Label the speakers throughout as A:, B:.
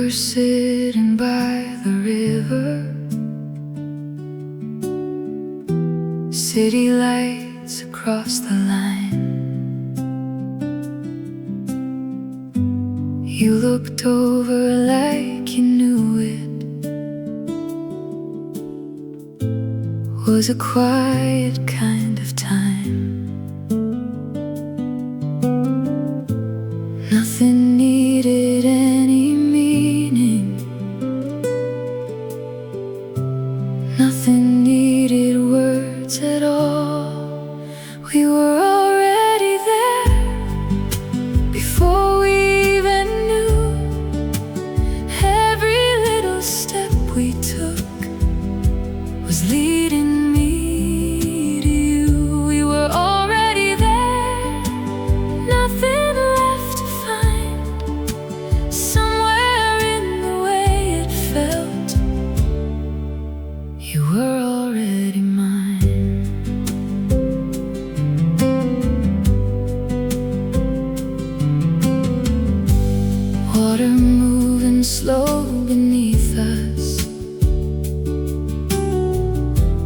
A: were sitting by the river, city lights across the line. You looked over like you knew it was a quiet kind of time. Nothing needed any meaning, nothing needed words at all. We were already there before we even knew. Every little step we took was leading me to you. We were already there, nothing left to find. Somewhere in the way it felt, you were already mine. Water moving slow beneath us,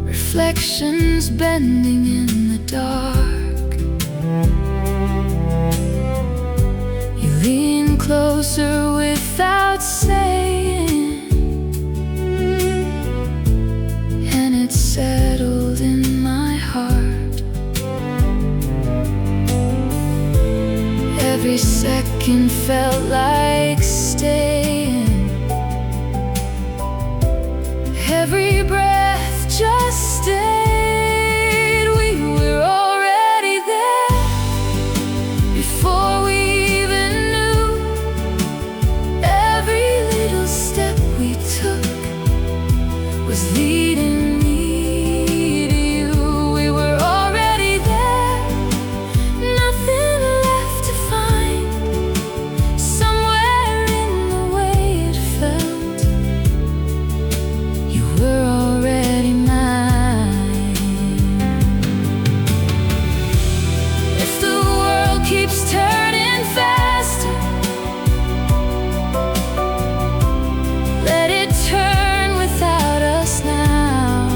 A: reflections bending in the dark. You lean closer without saying, and it settled in my heart. Every second felt like staying, every breath just stayed. We were already there before we even knew. Every little step we took was leading me to you. We were already there, nothing left to find. Somewhere in the way it felt, you were already mine. If the world keeps turning faster, let it turn without us now.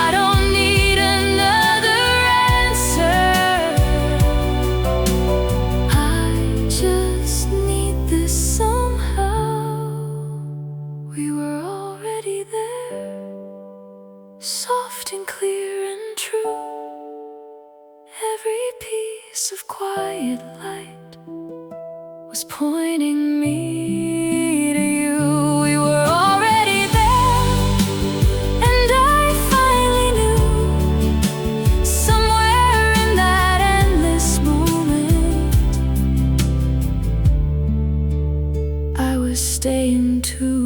A: I don't need another answer, I just need this somehow. We were already there, soft and clear and true. Every piece of quiet light was pointing me to you. We were already there, and I finally knew. Somewhere in that endless moment, I was staying too.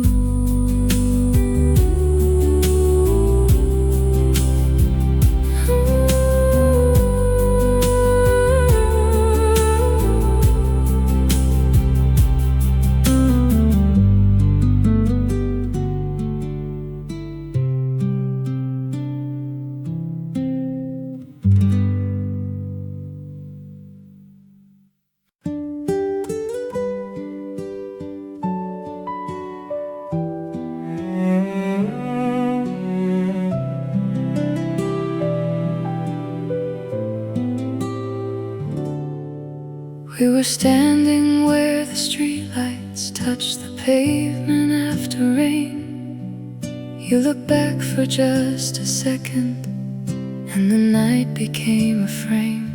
A: We were standing where the streetlights touched the pavement after rain. You looked back for just a second, and the night became a frame.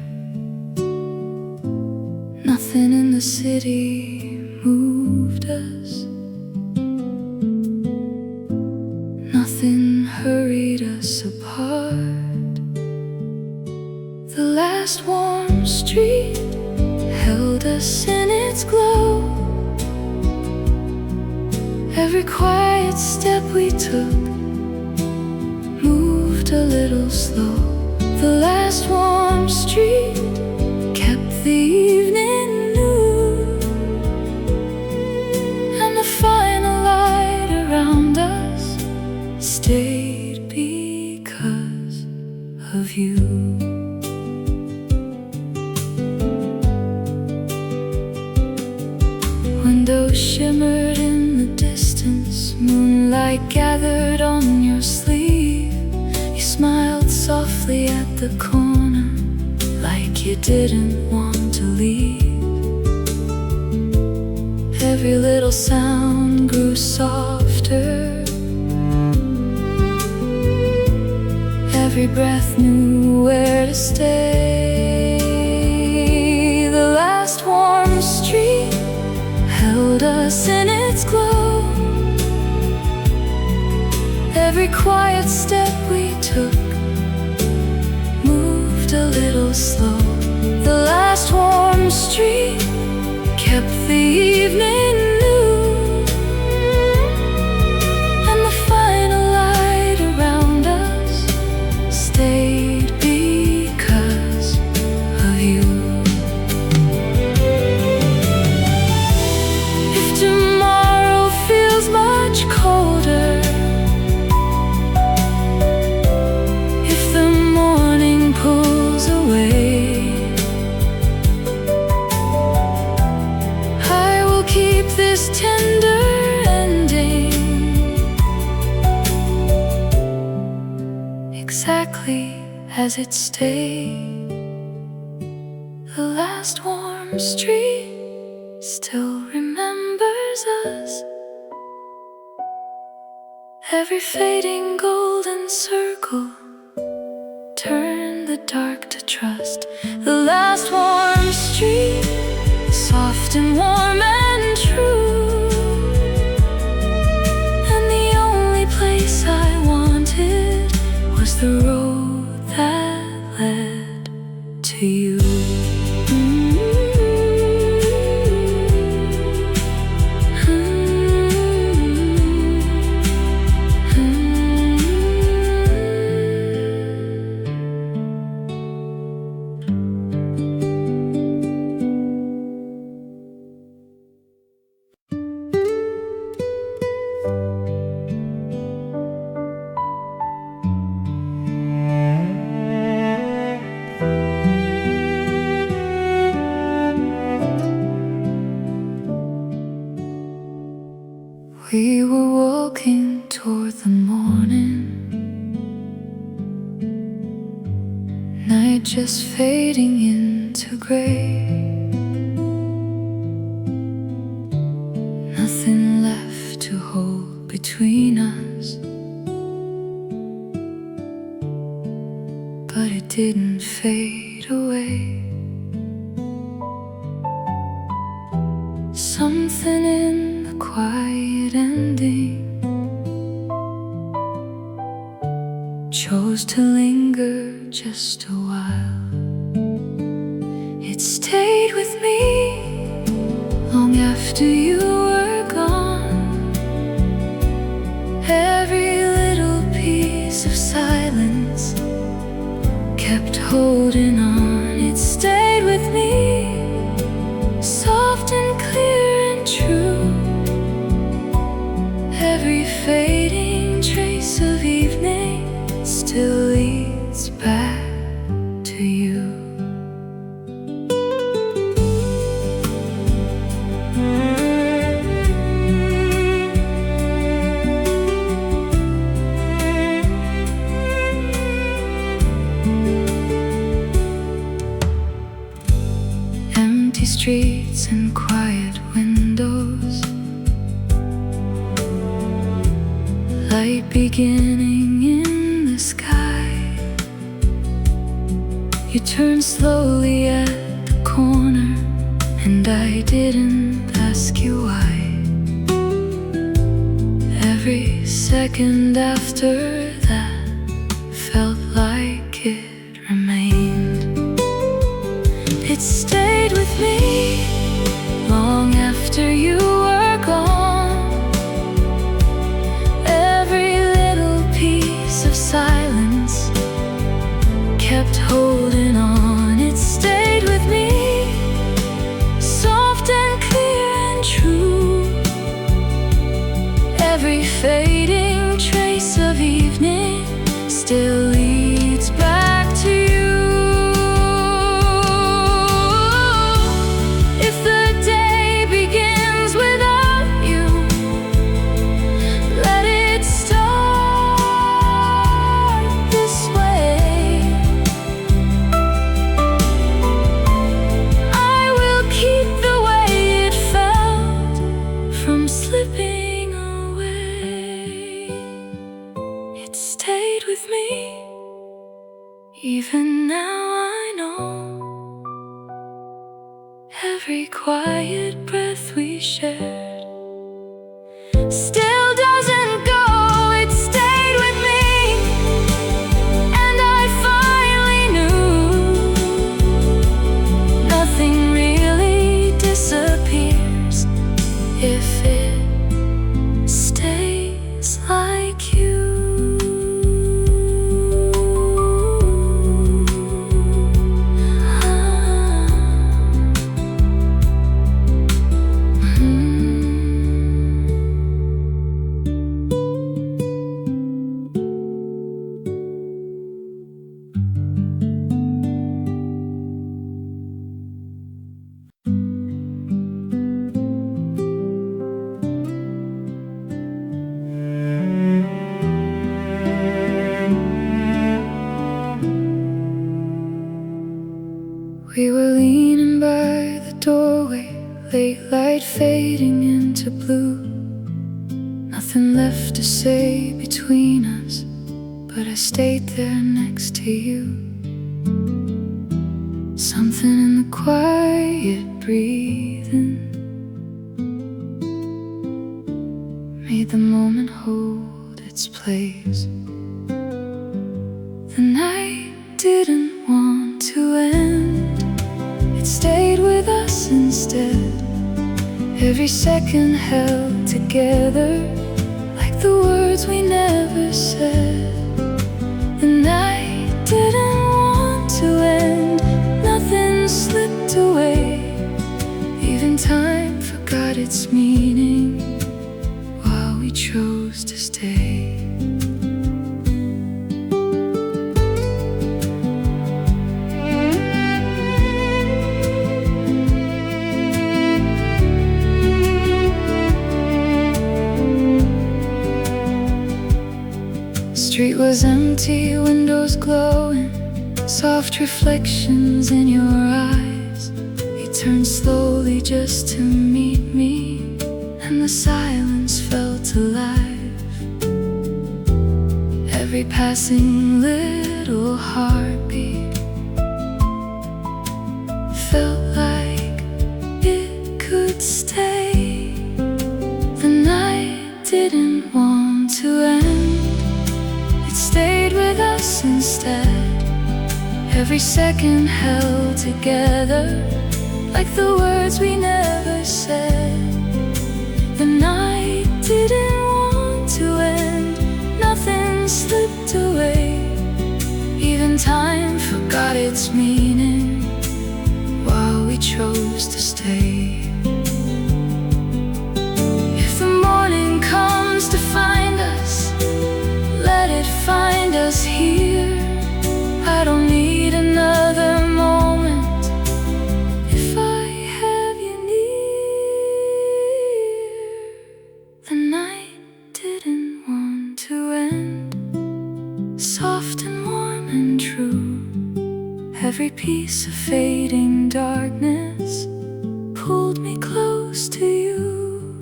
A: Nothing in the city moved us, nothing hurried us apart. The last warm street held us in its glow. Every quiet step we took moved a little slow. The last warm street kept the evening new, and the final light around us stayed because of you. window shimmered in the distance. Moonlight gathered on your sleeve. You smiled softly at the corner, like you didn't want to leave. Every little sound grew softer. Every breath knew where to stay. The last warm street held us in its glow. Every quiet step we took moved a little slow. The last warm street kept the evening new, and the final light around us stayed because of you. If tomorrow feels much colder, if the morning pulls away, this tender ending exactly as it stayed. The last warm street still remembers us. Every fading golden circle turned the dark to trust. The last warm street, soft and warm and true, and the only place I wanted was the road that led to you. We were walking toward the morning, night just fading into gray. Nothing left to hold between us, but it didn't fade away. Something in the quiet ending chose to linger just a while. It stayed with me long after you were gone. Every little piece of silence kept holding on. It stayed with me, soft and clear and true. Every fading trace of evening still leads back to you. Empty streets and quiet windows, light beginning in the sky. You turned slowly at the corner, and I didn't ask you why. Every second after that felt like it remained. It stayed with me long after you were gone. Every little piece of silence kept holding on. It stayed with me, soft and clear and true. Every fading trace of evening still leads back to you. If the day begins with shared still doesn't go. It stayed with me, and I finally knew nothing really disappears if it stays like you. We were leaning by the doorway, late light fading into blue. Nothing left to say between us, but I stayed there next to you. Something in the quiet breathing made the moment hold its place. The night didn't want to end, it stayed with us instead. Every second held together like the words we never said. The night didn't want to end, nothing slipped away. Even time forgot its meaning while we chose to stay. Street was empty, windows glowing, soft reflections in your eyes. You turned slowly just to meet me, and the silence felt alive. Every passing little heartbeat felt like it could stay. The night didn't want to end, it stayed with us instead. Every second held together like the words we never said. The night didn't want to end, nothing slipped away. Even time forgot its meaning while we chose to stay. If the morning comes to find us, let it find us here. I don't need another moment if I have you near. The night didn't want to end, soft and warm and true. Every piece of fading darkness pulled me close to you.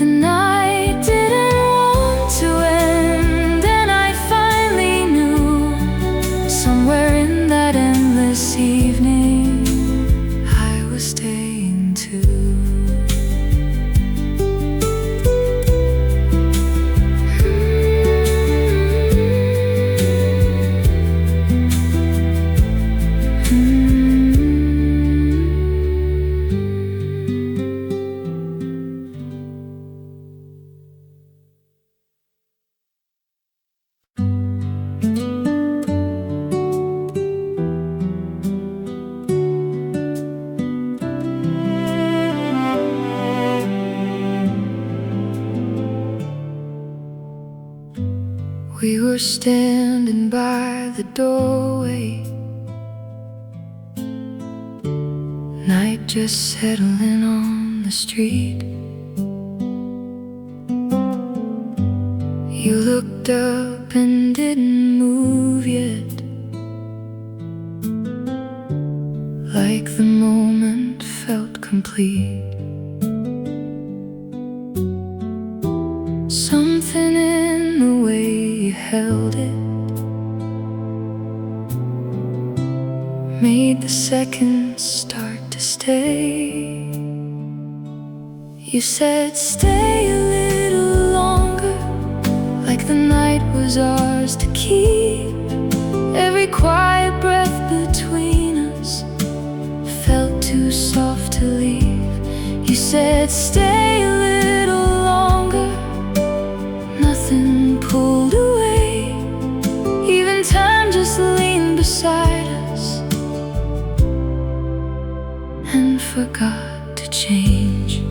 A: The night didn't want to end, and I finally knew somewhere in that endless evening I was staying too. We were standing by the doorway, night just settling on the street. You looked up and didn't move yet, like the moment felt complete. Something in the way you held it made the seconds start to stay. You said stay a little longer, like the night was ours to keep. Every quiet breath between us felt too soft to leave. You said stay a little longer, nothing pulled away. Even time just leaned beside us and forgot to change.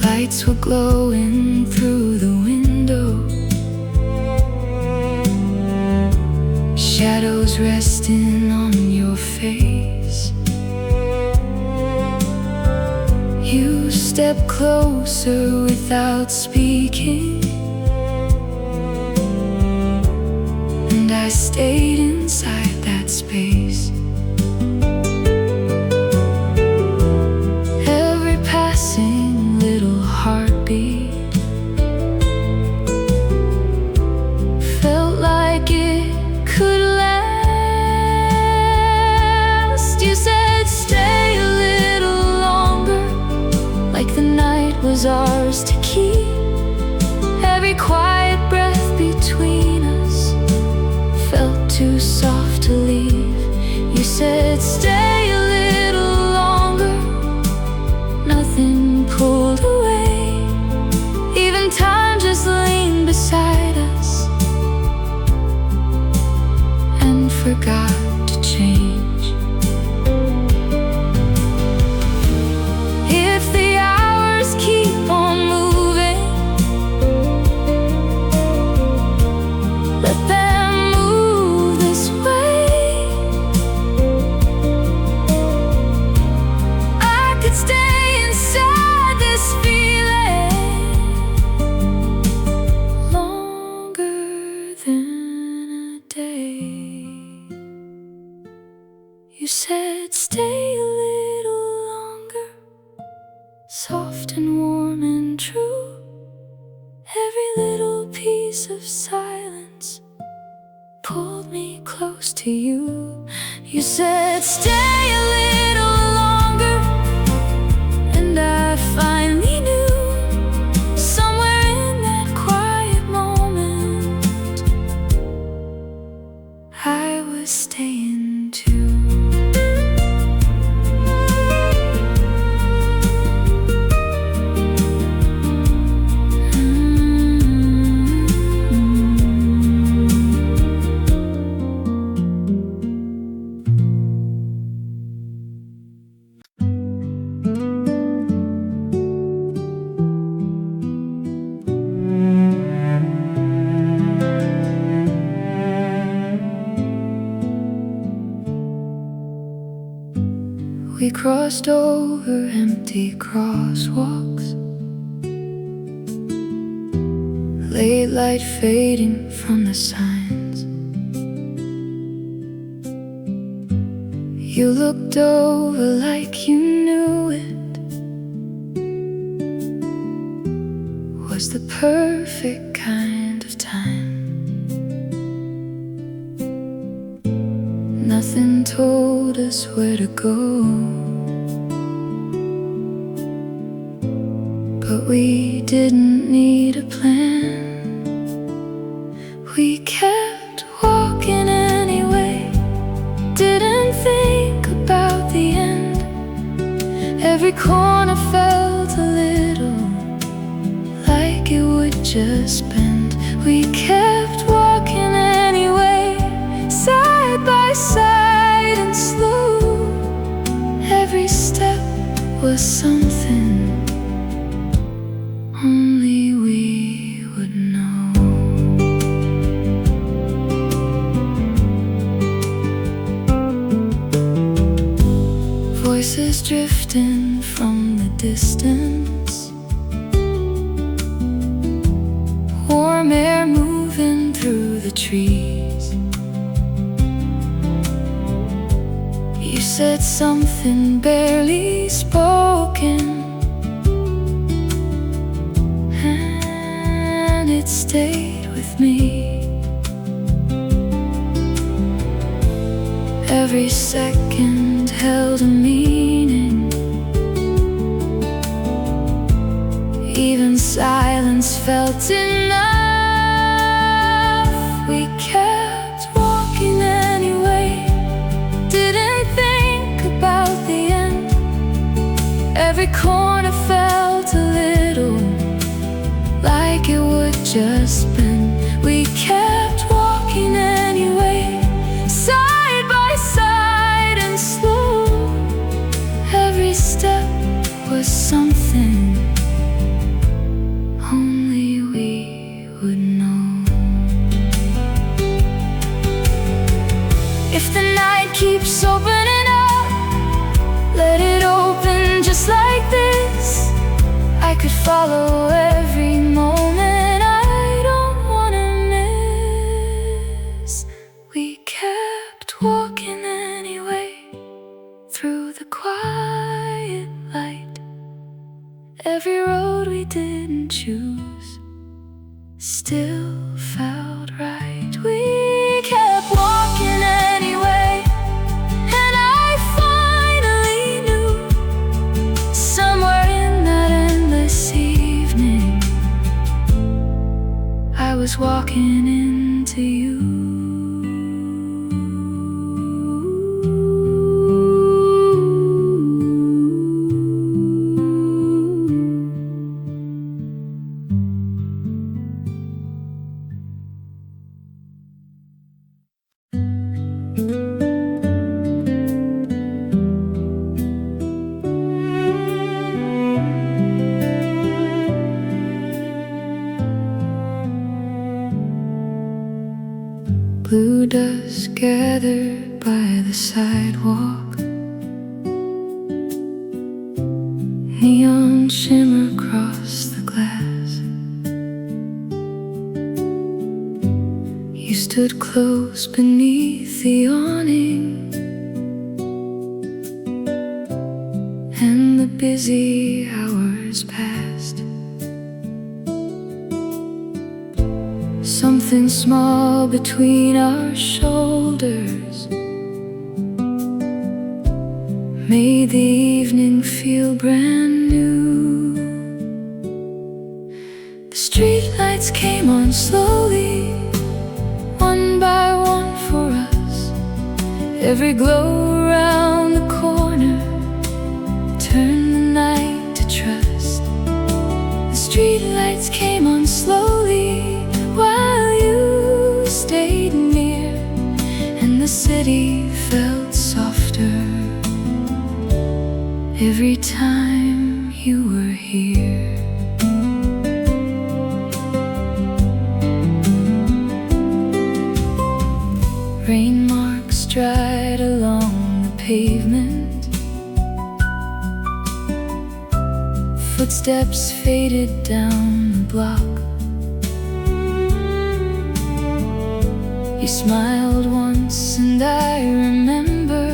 A: Lights were glowing through the window, shadows resting on your face. You stepped closer without speaking, and I stayed inside that space. Every passing little heartbeat felt like it could last. You said stay a little longer, like the night was ours to keep. Every quiet breath between us felt too soft to leave. You said stay a little longer, nothing pulled away. Even time just leaned beside us and forgot to change. If the hours keep on moving, let them move this way. I could stay inside this feeling longer than a day. You said stay a little longer, soft and warm and true. Every little piece of silence pulled me close to you. You said stay a little longer, and I finally knew, somewhere in that quiet moment, I was staying too. We crossed over empty crosswalks, late light fading from the signs. You looked over like you knew it was the perfect kind of time. Nothing told us where to go, but we didn't need a plan. We kept walking anyway, didn't think about the end. Every corner felt a little like it would just bend. We kept walking anyway, side by side and slow. Every step was something only we would know. Voices drifting from the distance, warm air moving through the trees. You said something barely spoken, and it stayed with me. Every second held a meaning. Even silence felt enough. We kept walking anyway, didn't think about the end. Every corner felt a little like it would just bend. We kept walking anyway, side by side and slow. Every step was something only we would know. If the night keeps opening up, let it open just like this. I could follow every moment I don't wanna miss. We kept walking anyway, through the quiet light. Every road we didn't choose still felt right. We kept walking anyway, and I finally knew, somewhere in that endless evening, I was walking into you. Blue dust gathered by the sidewalk, neon shimmer across the glass. You stood close beneath the awning, and the busy hours passed. Something small between our shoulders made the evening feel brand new. The streetlights came on slowly, one by one for us. Every glow around the corner turned the night to trust. The streetlights came on slowly while you stayed near, and the city felt softer every time you were here. Rain marks dried along the pavement, footsteps faded down the block. You smiled once and I remember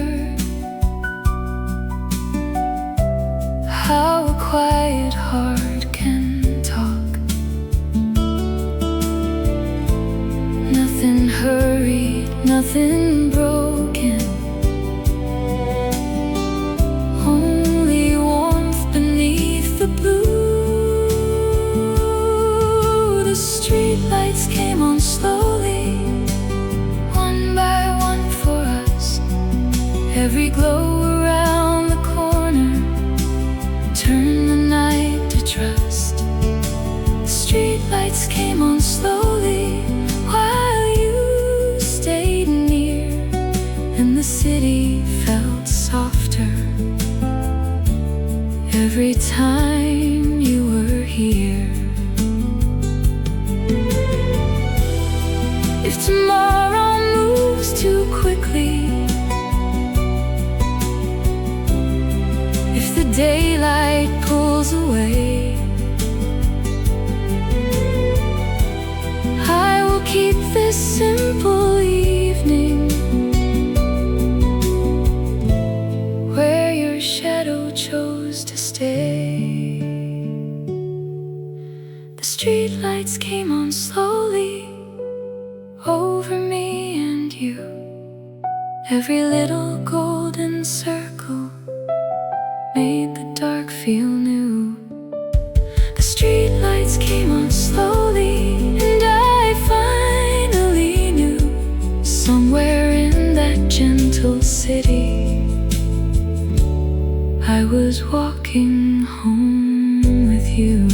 A: how a quiet heart can talk. Nothing hurried, nothing broken, only warmth beneath the blue. The streetlights came on slowly, one by one for us. Every glow around the corner turned the night to trust. The streetlights came on slowly while you stayed near, and the city felt softer every time you were here. If tomorrow moves too quickly, if the daylight pulls away, I will keep this simple evening where your shadow chose to stay. The streetlights came on slowly over me and you, Every little golden circle made the dark feel new. The streetlights came on slowly, and I finally knew somewhere in that gentle city I was walking home with you.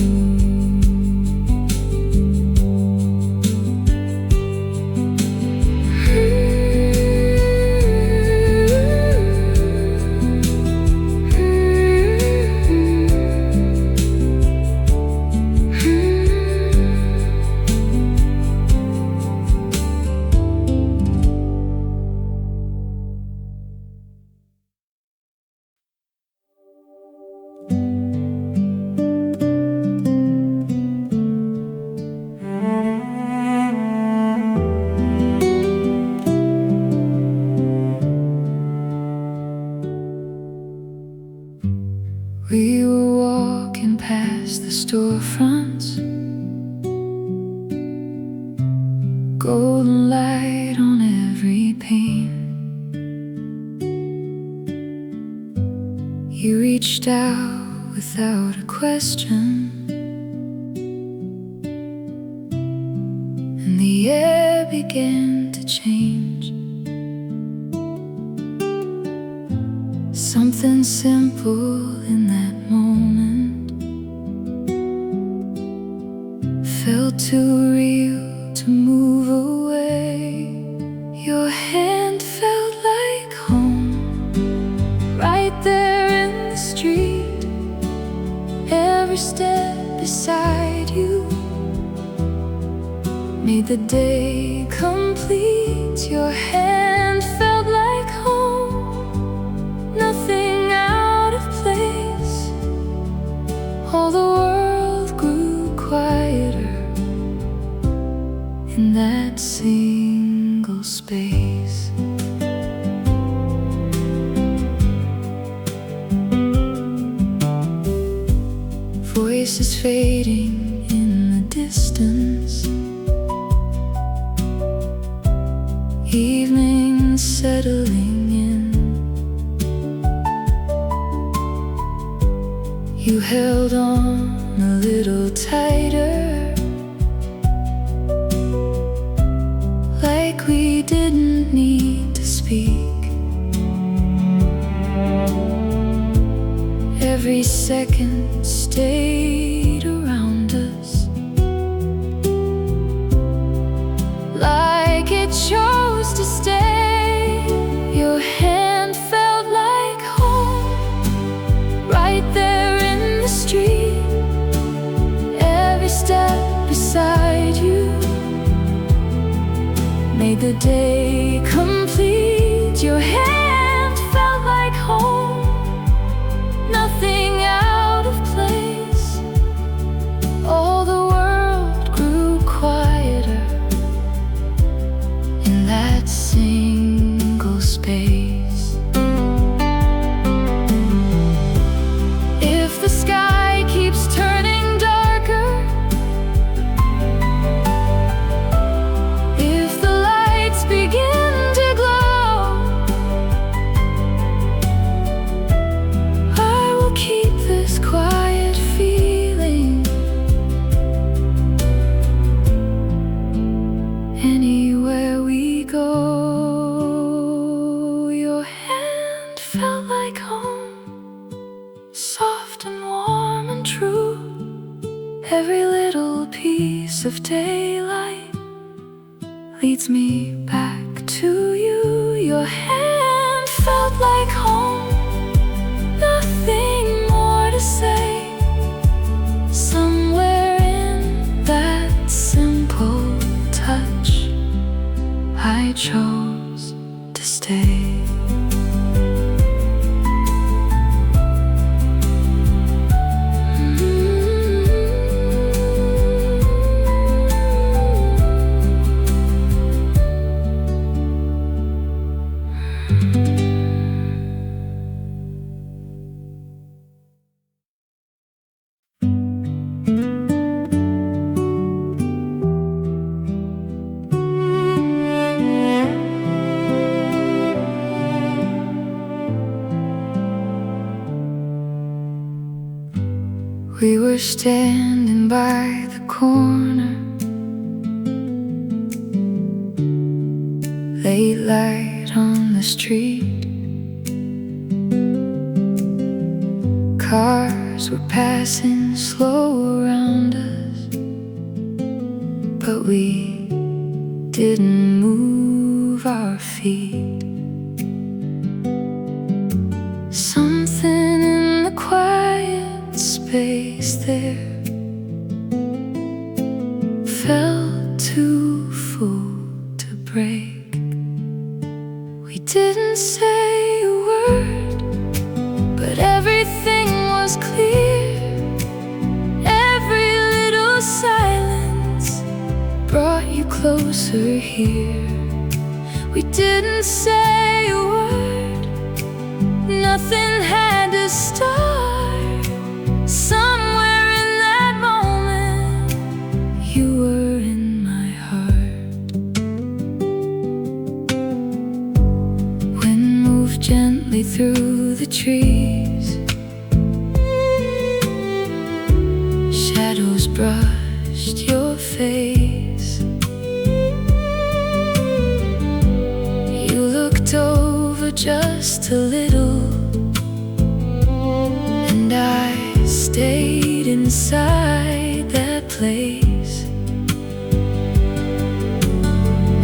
A: We were walking past the storefronts, golden light on every pane. You reached out without a question, and the air began to change. Something simple in that moment felt too real to move away. Your hand felt like home, right there in the street. Every step beside you made the day complete. Your hand felt like home, nothing out of place. All the world grew quieter in that single space. Voices fading in the distance, evening settling in. You held on a little tighter, like we didn't need to speak. Every second stayed around us, like it chose to stay. Your hand felt like home, right there in the street. Every step beside you made the day complete. Your hand felt like home, nothing out of place. All the world grew quieter in that single space. If the sky keeps turning darker, if the lights begin to glow, I will keep this quiet feeling. Anywhere we go, your hand felt like home, soft and warm and true. Every little piece of daylight leads me back to you. Your hand felt like home, nothing more to say. Somewhere in that simple touch, I chose to stay. We were standing by the corner, late light on the street. Cars were passing slow around us, but we didn't move our feet. Something in the quiet space there felt too full to break. We didn't say a word, but everything was clear. Every little silence brought you closer here. We didn't say a word, nothing had to start. Somewhere in that moment, you were in my heart. Wind moved gently through the trees, shadows brushed your face. You looked over just a little, and I stayed inside that place.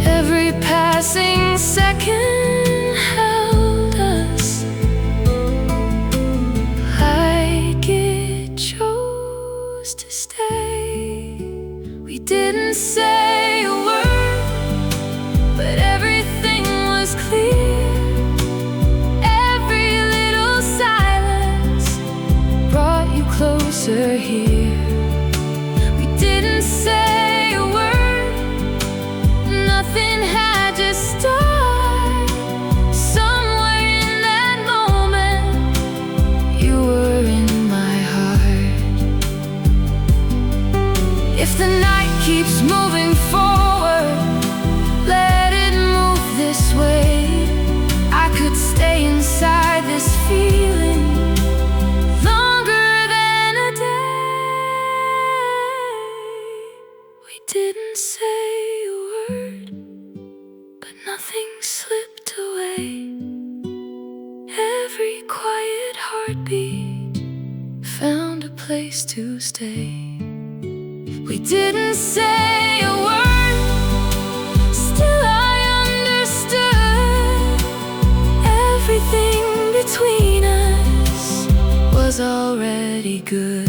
A: Every passing second held us like it chose to stay. We didn't say a word, but everything was clear. Every little silence brought you closer here. We didn't say a word, nothing had to start. Somewhere in that moment, you were in my heart. If the night keeps moving forward, let it move this way. I could stay inside this feeling longer than a day. We didn't say a word, but nothing slipped away. Every quiet heartbeat found a place to stay. We didn't say a word, still I understood. Everything between us was already good.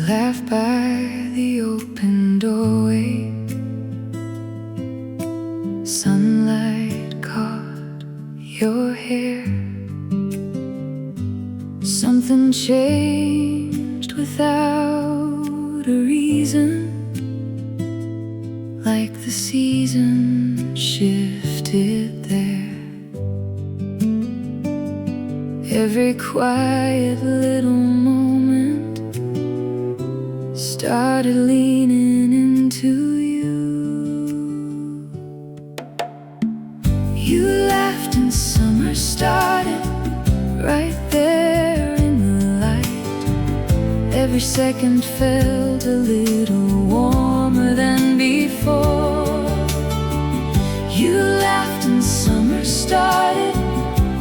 A: Laugh by the open doorway. Sunlight caught your hair. Something changed without a reason, like the season shifted there. Every quiet little moment started leaning into you. You laughed and summer started right there in the light. Every second felt a little warmer than before. You laughed and summer started.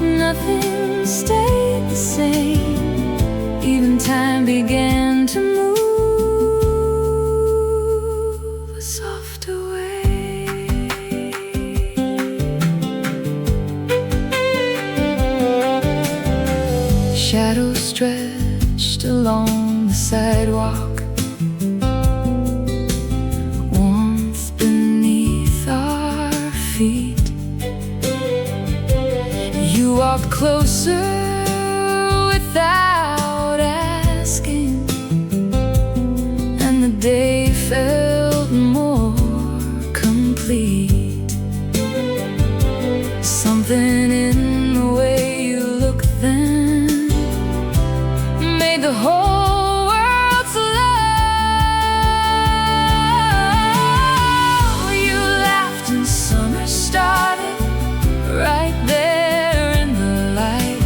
A: Nothing stayed the same. Even time began to move a softer way. Shadows stretched along the sidewalk. closer without asking, and the day felt more complete. Something in the way you look then made the whole world slow. You laughed and summer started right there in the light.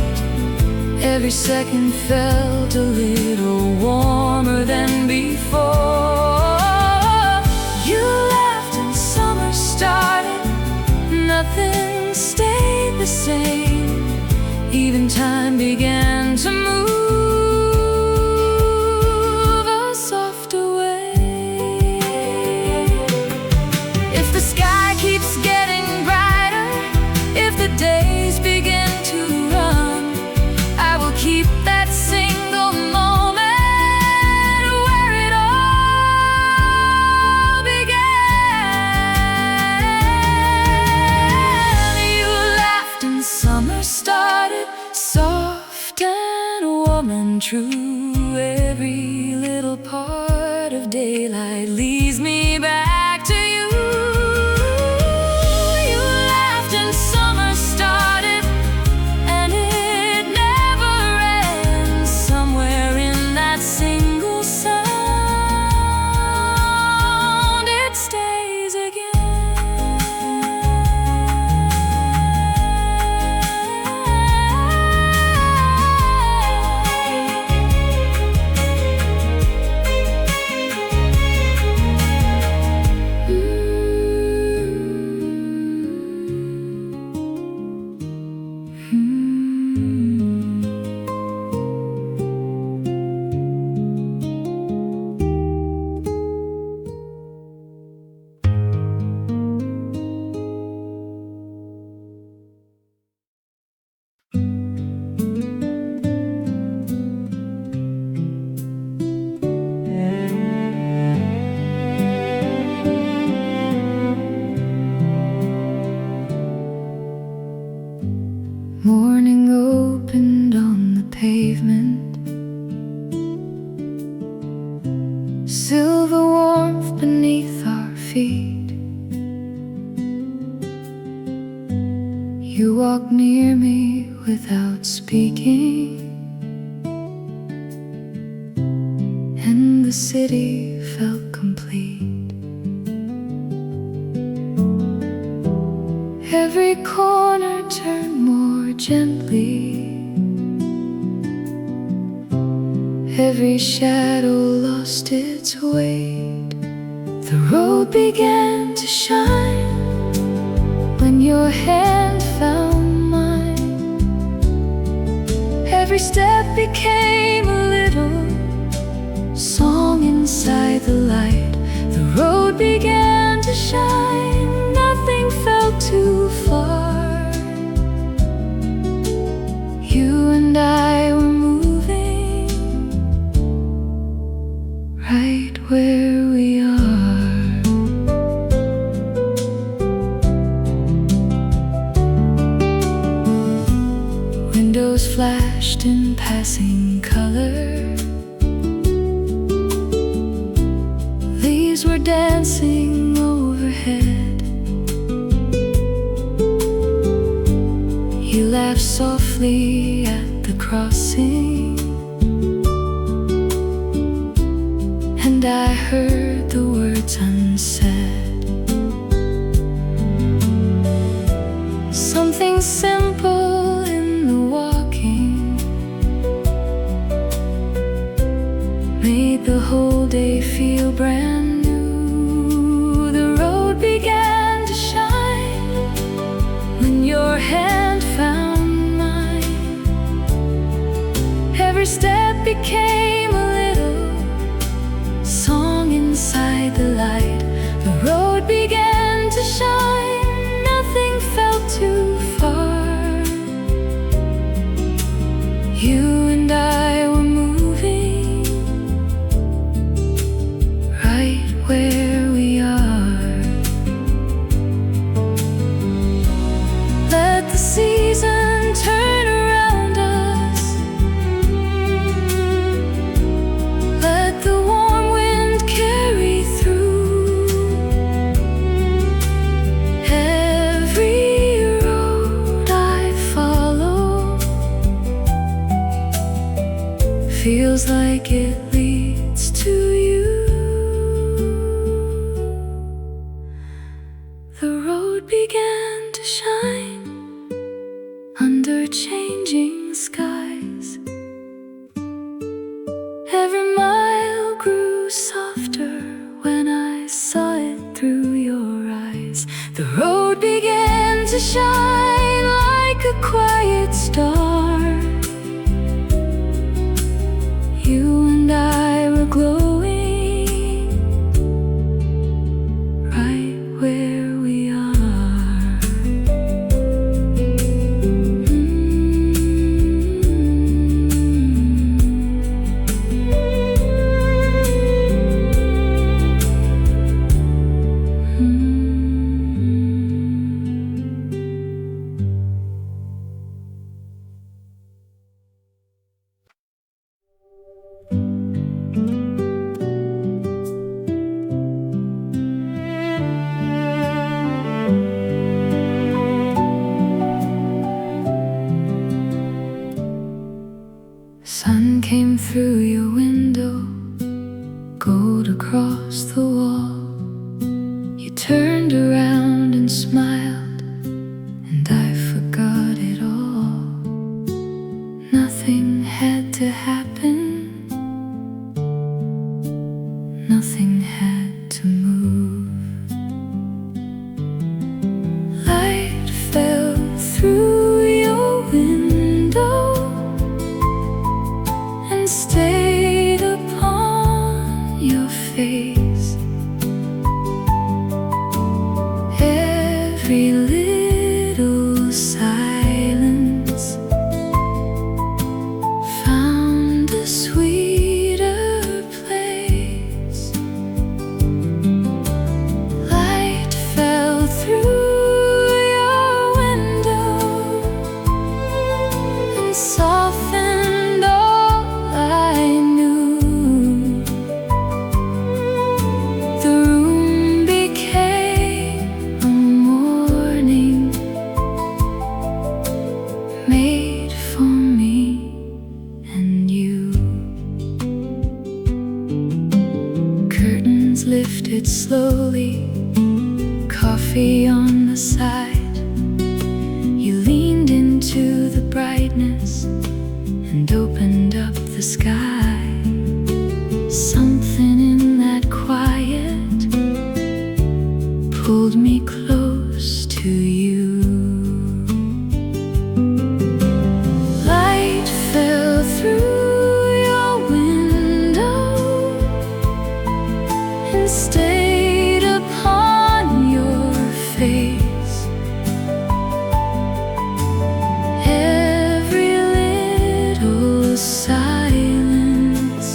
A: Every second felt a little warmer than before. You laughed and summer started. Nothing stayed the same. Even time began to move a softer way. If the sky keeps getting brighter, if the days begin to run, I will keep that single moment where it all began. You laughed and summer started, soft and warm and true. Every little part of daylight leads me back to you. You laughed and summer started, and it never ends. Somewhere in that single sound, it stays Morning opened on the pavement, silver warmth beneath our feet. You walked near me without speaking, and the city felt complete. Every corner turned more gently, every shadow lost its weight. The road began to shine when your hand found mine. Every step became a little song inside the light. The road began to shine, nothing felt too far. You and I were moving right where we are. Windows flashed in passing color, leaves were dancing overhead. You laughed softly at the crossing, and I heard the words unsaid. Something simple in the walking made the whole day feel brand new. The road began to shine when your hand found mine. Every step became a little song inside the light. The road began to shine, nothing felt too far. You and I were moving right where we are. Let the season turn around, feels like it leads to you. The road began to shine under changing skies. Every mile grew softer when I saw it through your eyes. The road began to shine like a quiet star. You and I were glowing right where we are. Sun came through your window, gold across the wall. You turned around and smiled, and I forgot it all. Nothing had to happen, nothing had to move. Light fell through your window and stayed upon your face. Every little silence found a sweeter place. Light fell through your window and softened all I knew. The room became a morning made for me and you. Curtains lifted slowly, coffee on the side. You leaned into the brightness and opened up the sky. Something in that quiet pulled me close to you. Light fell through your window and stayed upon your face. Every little silence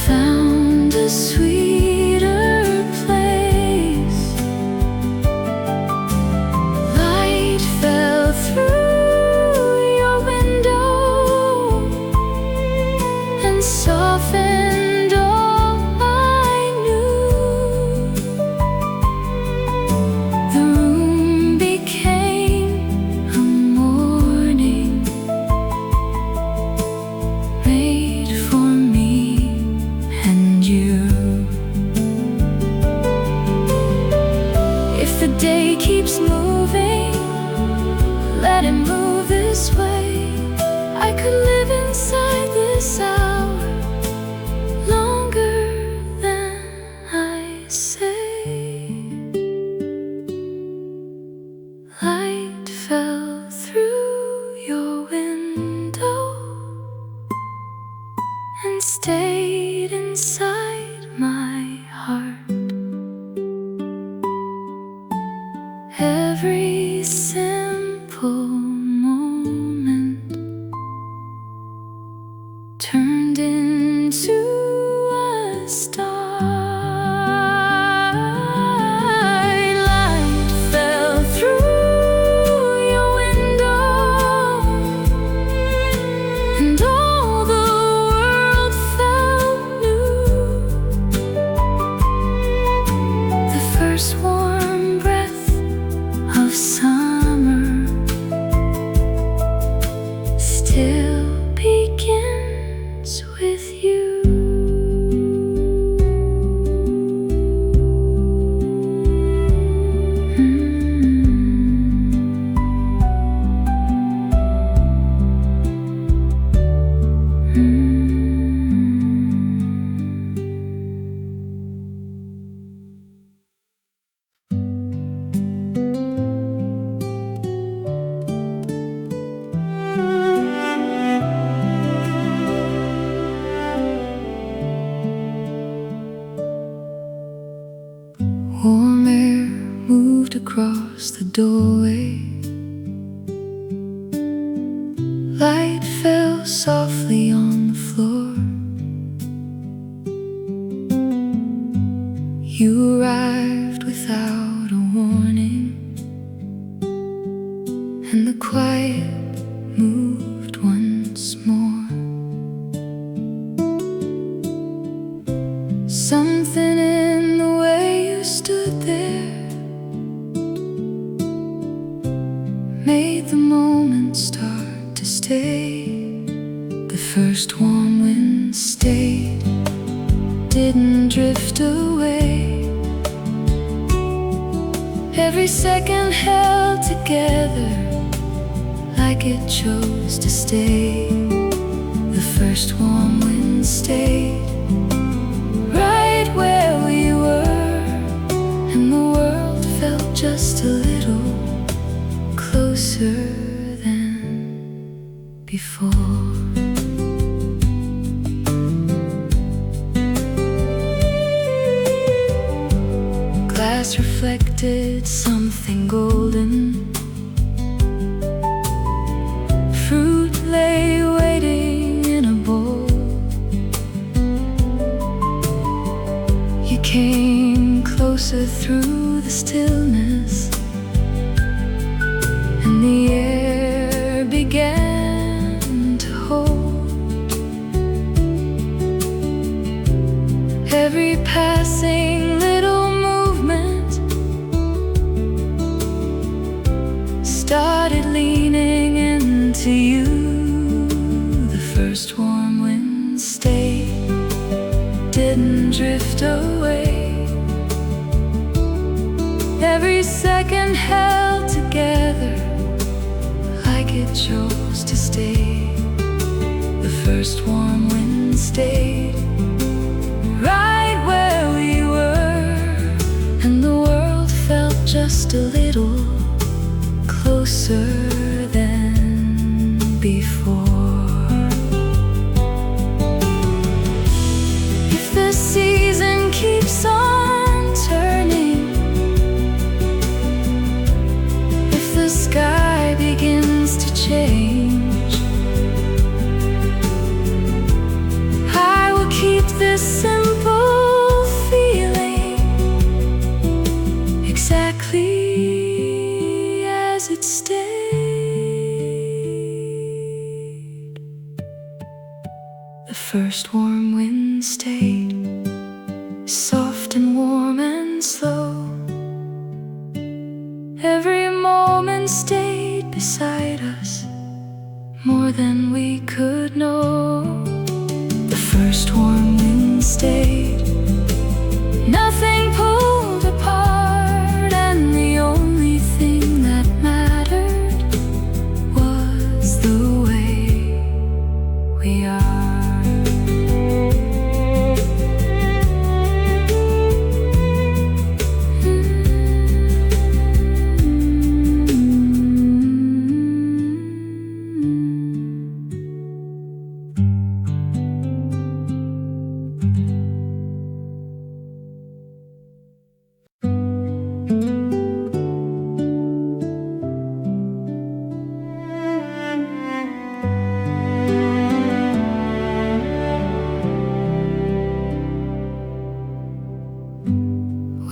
A: found a sweeter place. Light fell through your window and softened all I knew. The room became a morning made for me and you. If the day keeps moving, let it move this way. I could live inside this hour longer than I say. Light fell through your window and stayed inside my heart. Every simple moment turned into a star. Light fell through your window and all the world felt new. The first warm breath of summer still begins Warm air moved across the doorway. Light fell softly on the floor. You arrived without a warning, and the quiet moved once more. Something in the way you stood there made the moment start to stay. The first warm wind stayed, didn't drift away. Every second held together like it chose to stay. The first warm wind stayed right where we were, and the world felt just a little closer than before. Glass reflected something golden. Fruit lay waiting in a bowl. You came closer through the stillness, and the air began to hold. Every passing little movement started leaning into you. The first warm wind stayed, didn't drift away. Every second held together like it chose to stay. The first warm wind stayed right where we were, and the world felt just a little closer than before. If the season keeps on turning, if the sky begins to change, I will keep this simple feeling exactly as it stayed. The first warm wind stayed, soft and warm and slow. Every moment stayed beside us, more than we could know. The first warm wind stayed, nothing pulled apart, and the only thing that mattered was the way we are.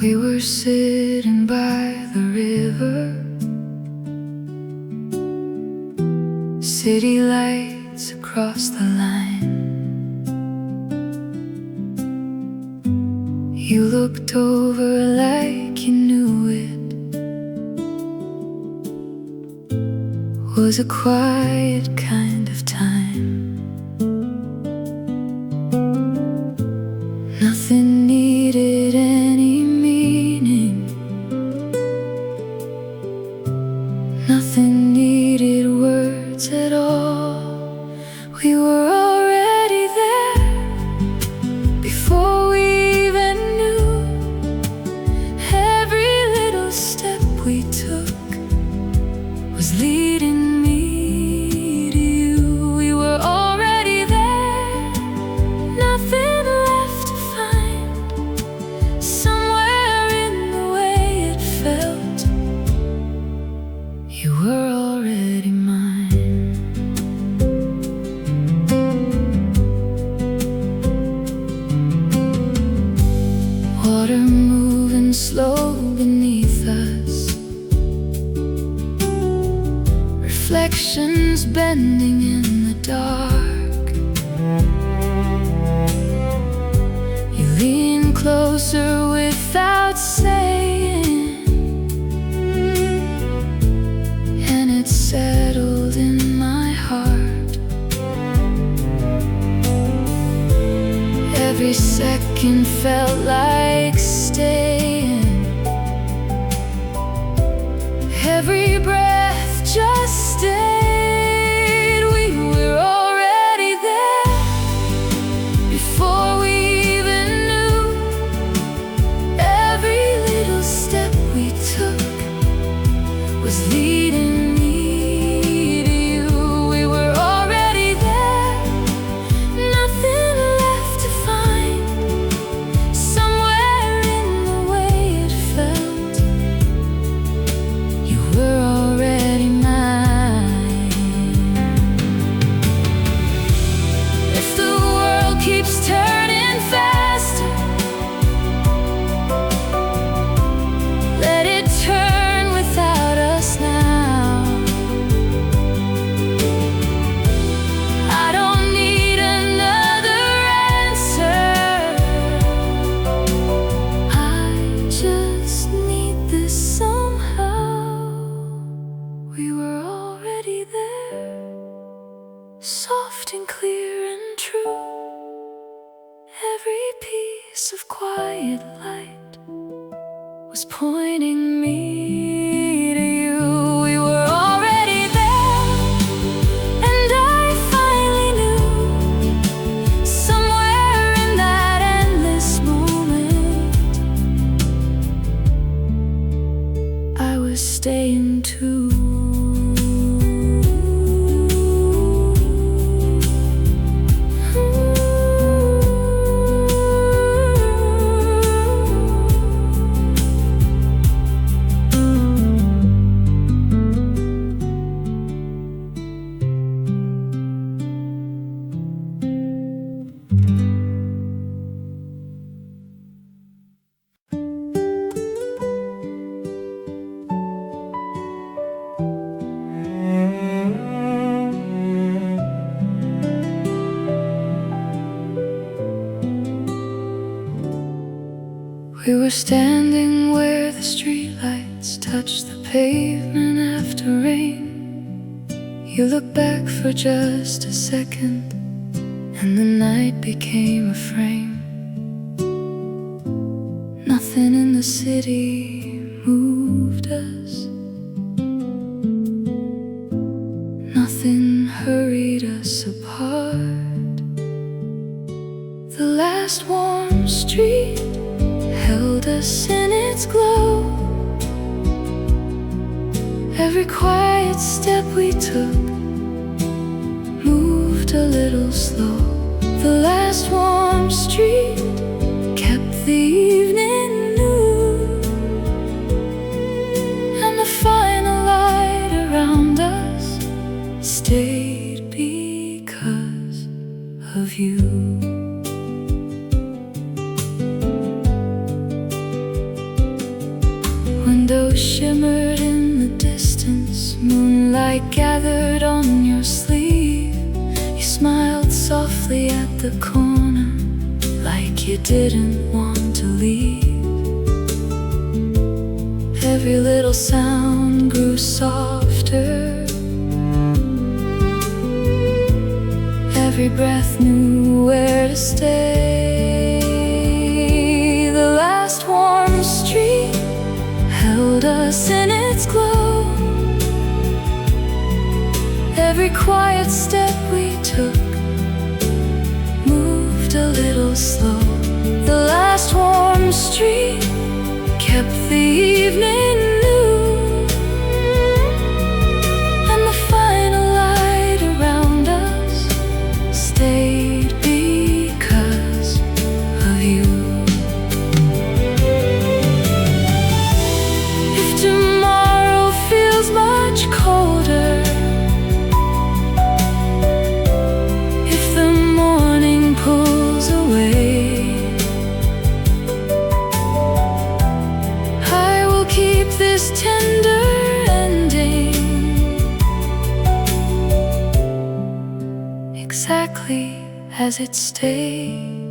A: We were sitting by the river, city lights across the line. You looked over like you knew it was a quiet kind of time. Nothing needed any meaning, nothing needed words at all. We were already there before we even knew. Every little step we took was leading me to you. We were already there, nothing left to find. Somewhere in the moving slow beneath us, reflections bending in the dark. You lean closer without saying, and it settled in my heart. Every second felt like staying, every breath just stayed. We were already there before we even knew. Every little step we took was leading me to you. We were already there, nothing left to find. Somewhere in the way it felt, you were already mine. If the world keeps turning faster, let it turn without us now. I don't need another answer, I just need this somehow. We were already there, soft and clear and true. Every piece of quiet light was pointing me to you. We were already there, and I finally knew. Somewhere in that endless moment, I was staying too. We were standing where the streetlights touched the pavement after rain. You looked back for just a second, and the night became a frame. Nothing in the city moved us, nothing hurried us apart. The last warm street held us in its glow. Every quiet step we took moved a little slow. The last warm street kept the evening new, and the final light around us stayed because of you. Windows shimmered in the distance, moonlight gathered on your sleeve. You smiled softly at the corner, like you didn't want to leave. Every little sound grew softer, every breath knew where to stay. The last warm street held us in its glow. Every quiet step we took moved a little slow. The last warm street kept the evening new, and the final light around us stayed because of you. If tomorrow feels much colder, if the morning pulls away, this tender ending exactly as it stayed.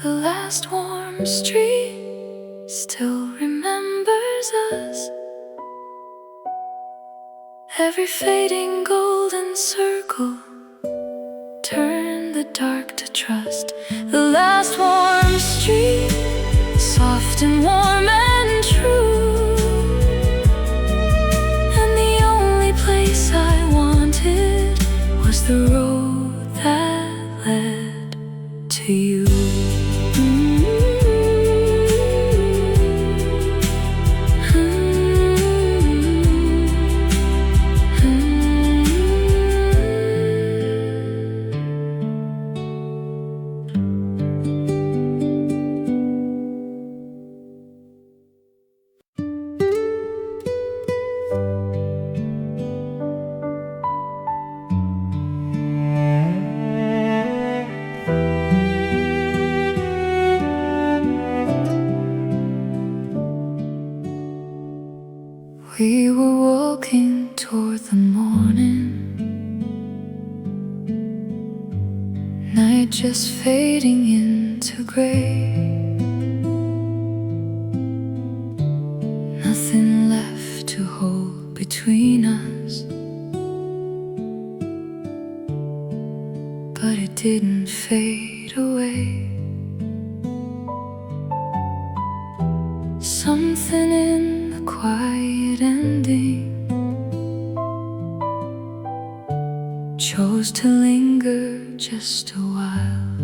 A: The last warm street still remembers us. Every fading golden circle turned the dark to trust. The last warm street, soft and warm and true, and the only place I wanted was the road that led to you. We were walking toward the morning, night just fading into gray. Nothing left to hold between us, but it didn't fade away. Something in the quiet ending chose to linger just a while.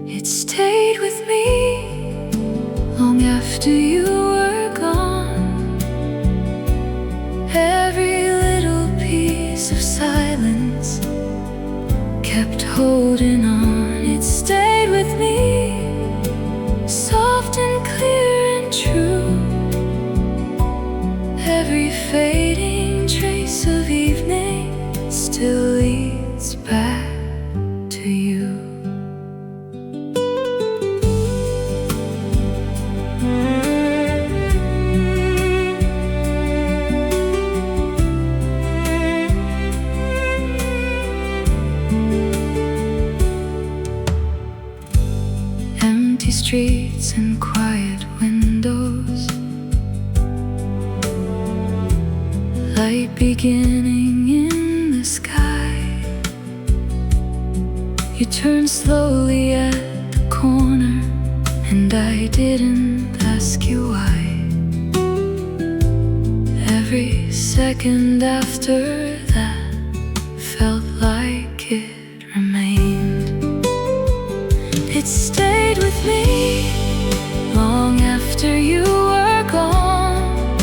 A: It stayed with me long after you were gone. Every little piece of silence kept holding on. It stayed with me, soft and clear and true. Every fading trace of evening still leads back to you. Empty streets and quiet windows, light beginning in the sky. You turned slowly at the corner, and I didn't ask you why. Every second after that felt like it remained. It stayed with me long after you were gone.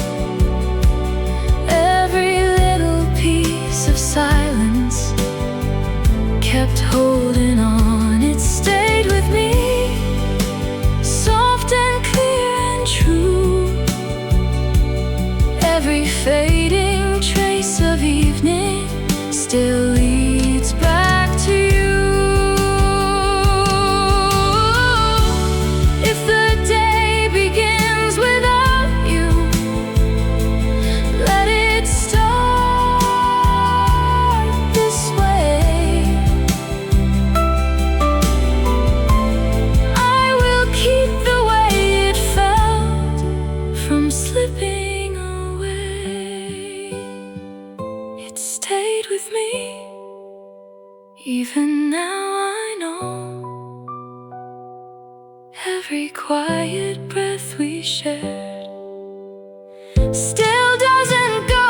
A: Every little piece of silence kept holding on. It stayed with me, soft and clear and true. Every fading trace of evening still leads back to you. If the day begins without you, let it start this way. I will keep the way it felt from slipping away. It stayed with me. Even now I know every quiet breath we shared still doesn't go.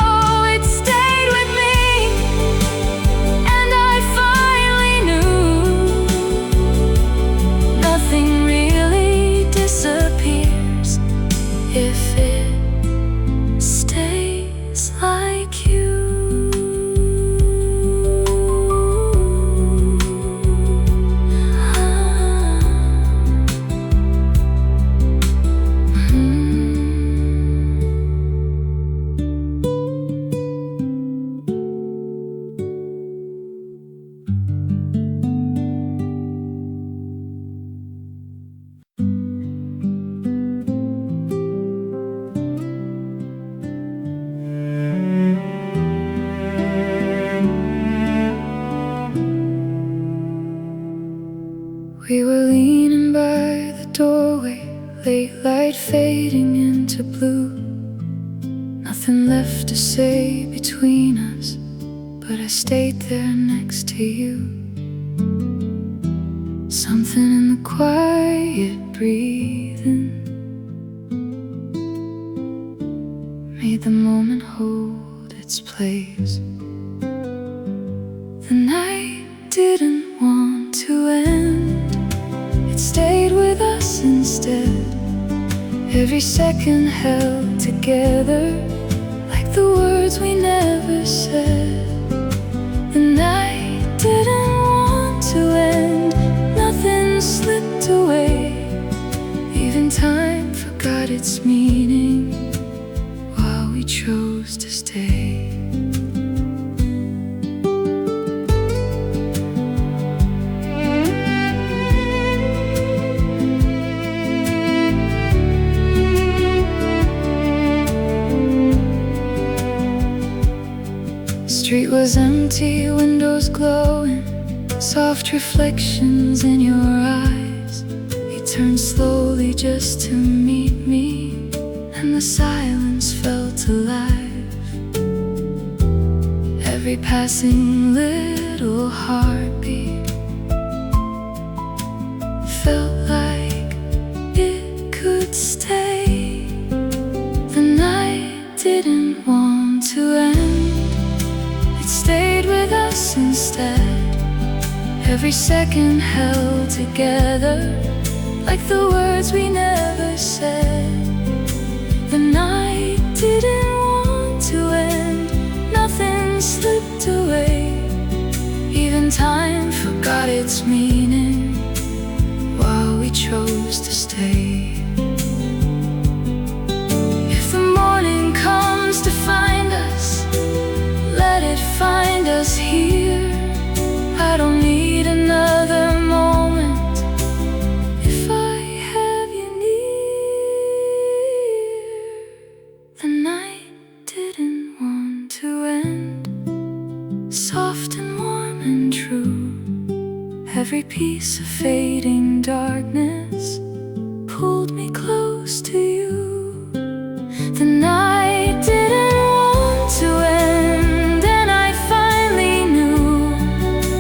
A: It stayed with me, and I finally knew nothing really disappears if it stays like you. late light fading into blue. Nothing left to say between us, but I stayed there next to you. Something in the quiet breathing made the moment hold its place. The night didn't want to end, it stayed with us instead. Every second held together like the words we never said. The night didn't want to end, nothing slipped away. Even time forgot its meaning while we chose to stay. The street was empty, windows glowing, soft reflections in your eyes. You turned slowly just to meet me, and the silence felt alive. Every passing little heartbeat felt like it could stay. The night didn't want to end, it stayed with us instead. Every second held together like the words we never said. The night didn't want to end, nothing slipped away. Even time forgot its meaning while we chose to stay. If the morning comes to find us, let it find us here. I don't need another moment if I have you near. The night didn't want to end, soft and warm and true. Every piece of fading darkness pulled me close to you. The night didn't want to end, and I finally knew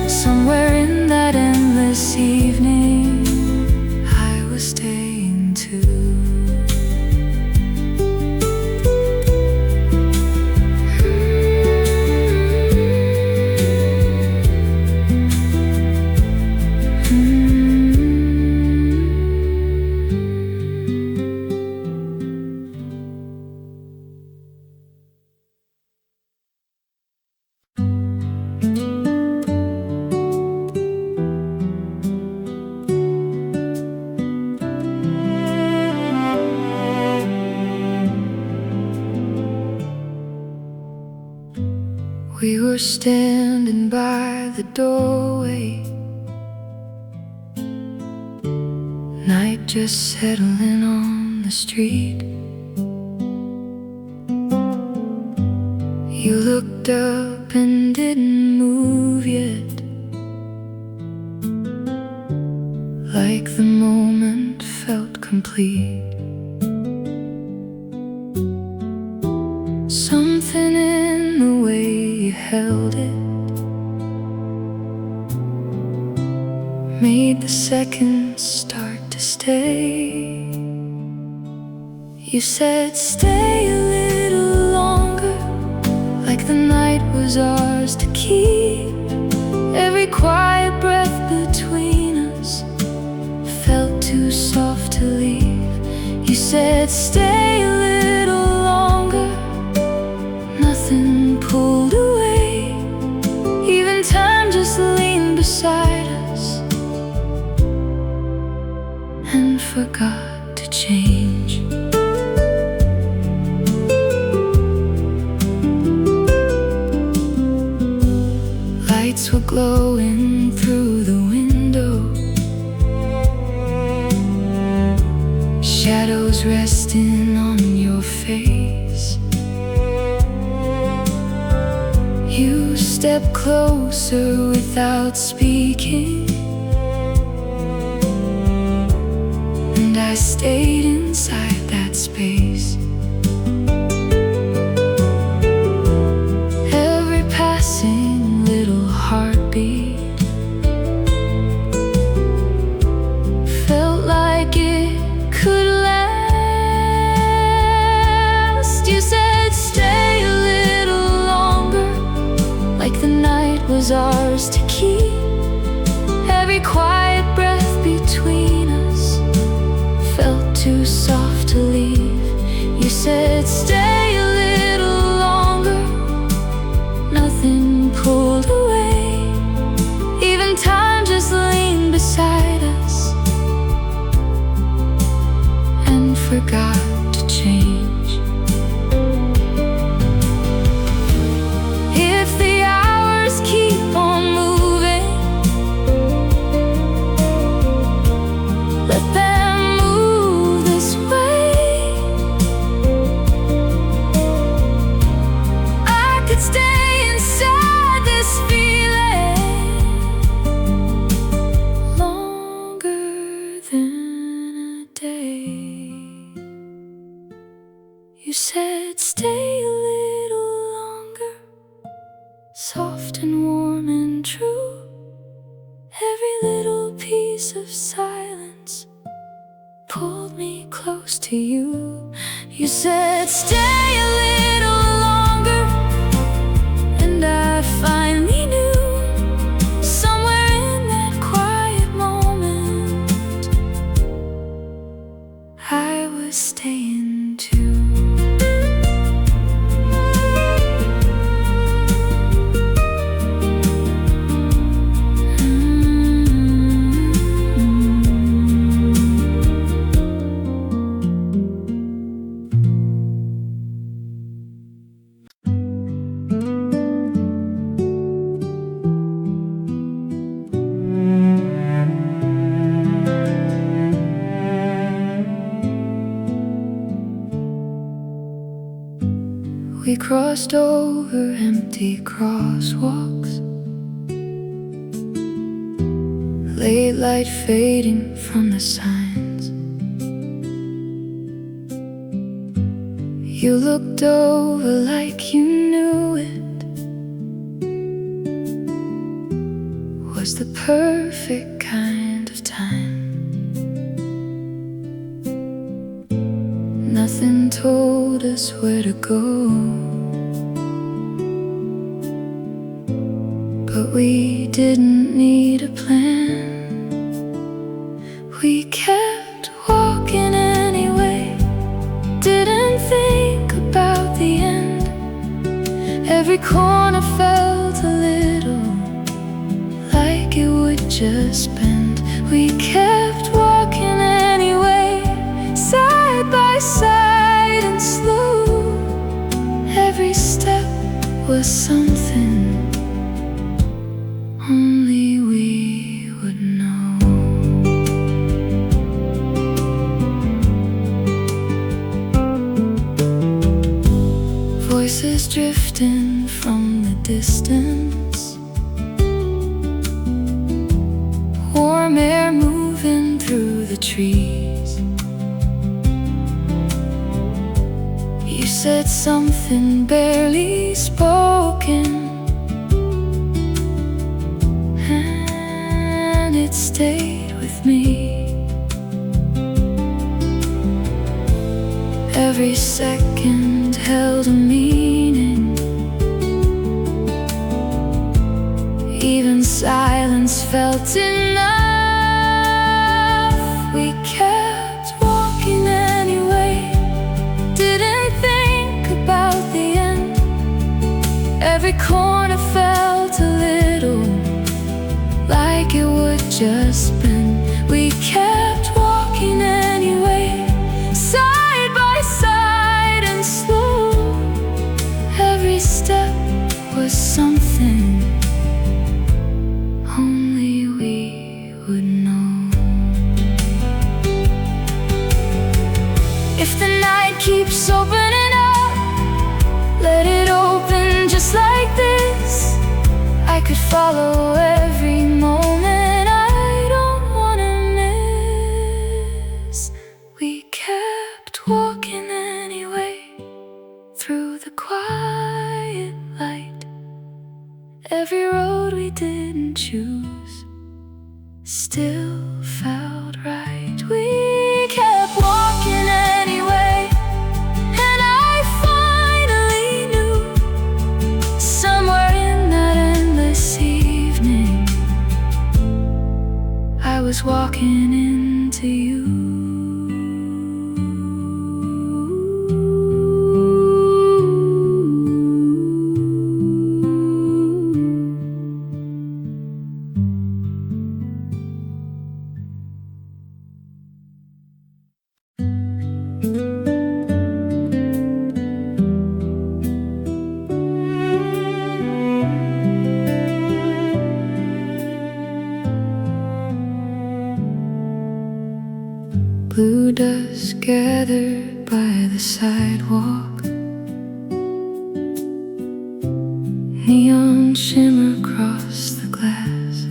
A: somewhere in that endless evening I was staying too. We were standing by the doorway, night just settling on the street. You looked up and didn't move yet, like the moment felt complete. Something in the way you held it made the seconds start to stay. You said stay a little longer, like the night was ours to keep. Every quiet breath between us felt too soft to leave. You said stay a little longer, nothing pulled away. Even time just leaned beside us and forgot to change. Lights were glowing through the window, shadows resting on your face. You stepped closer without speaking, and I I stayed inside that space. Every passing little heartbeat felt like it could last. You said stay a little longer, like the night was ours to keep. Every quiet breath between us felt too soft to leave. You said stay a little longer, nothing pulled away. Even time just leaned beside us and forgot to change. If the hours keep on moving, let them move this way. I could stay inside this feeling longer than a day. You said stay a little longer, soft and warm and true. Every little piece of silence pulled me close to you. You said stay a little longer, and I finally knew, somewhere in that quiet moment, I was staying too. We crossed over empty crosswalks, late light fading from the signs. You looked over like you knew it was the perfect kind of time. Nothing told us where to go, but we didn't need a plan. We kept walking anyway, didn't think about the end. Every corner felt a little like it would just bend. We kept walking anyway, side by side and slow. Every step was something only we would know. Voices drifting from the distance, warm air moving through the trees. You said something barely spoken, and it stayed with me. Every second held a meaning, even silence felt enough. We kept walking anyway, didn't think about the end. Every corner felt a little like it would just bend. We kept walking anyway, side by side and slow. Every step was something only we would know. If the night keeps opening up, let it open just like this. I could follow every moment I don't wanna miss. walking into you. Blue dust gathered by the sidewalk, neon shimmer across the glass.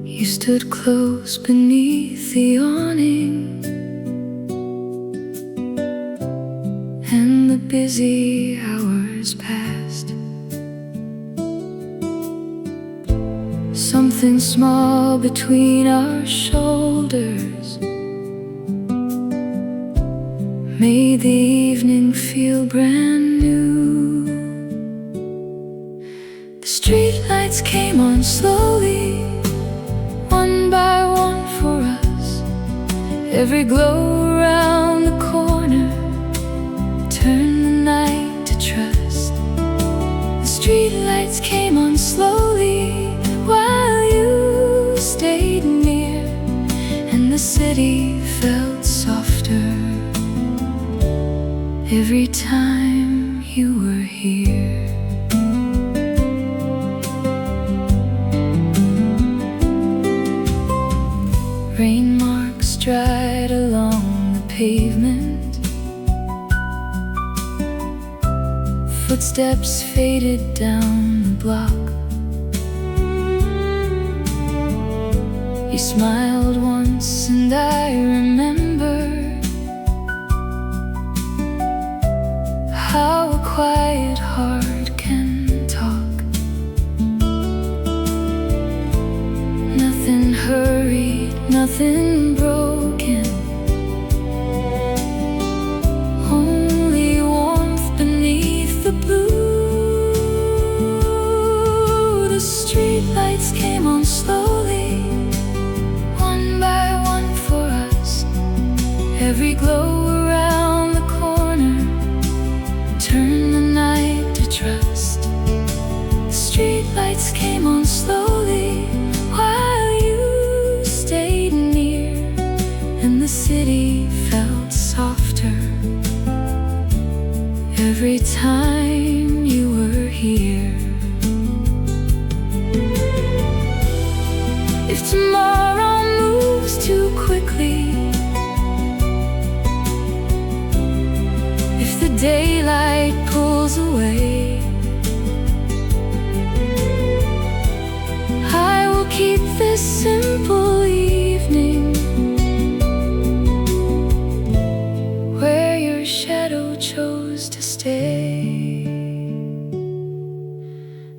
A: You stood close beneath the awning, and the busy hours passed. Something small between our shoulders made the evening feel brand new. The streetlights came on slowly, one by one for us. Every glow around the corner turned the night to trust. The streetlights came on slowly while you stayed near, and the city felt softer every time you were here. Rain marks dried along the pavement, footsteps faded down the block. You smiled once and I remember how a quiet heart can talk. Nothing hurried, nothing broken, only warmth beneath the blue. The streetlights came on slowly, one by one for us. Every glow around the corner turned the night to trust. The streetlights came on slowly while you stayed near, and the city felt softer every time you were here. If tomorrow moves too quickly, if the daylight pulls away, I will keep this simple evening where your shadow chose to stay.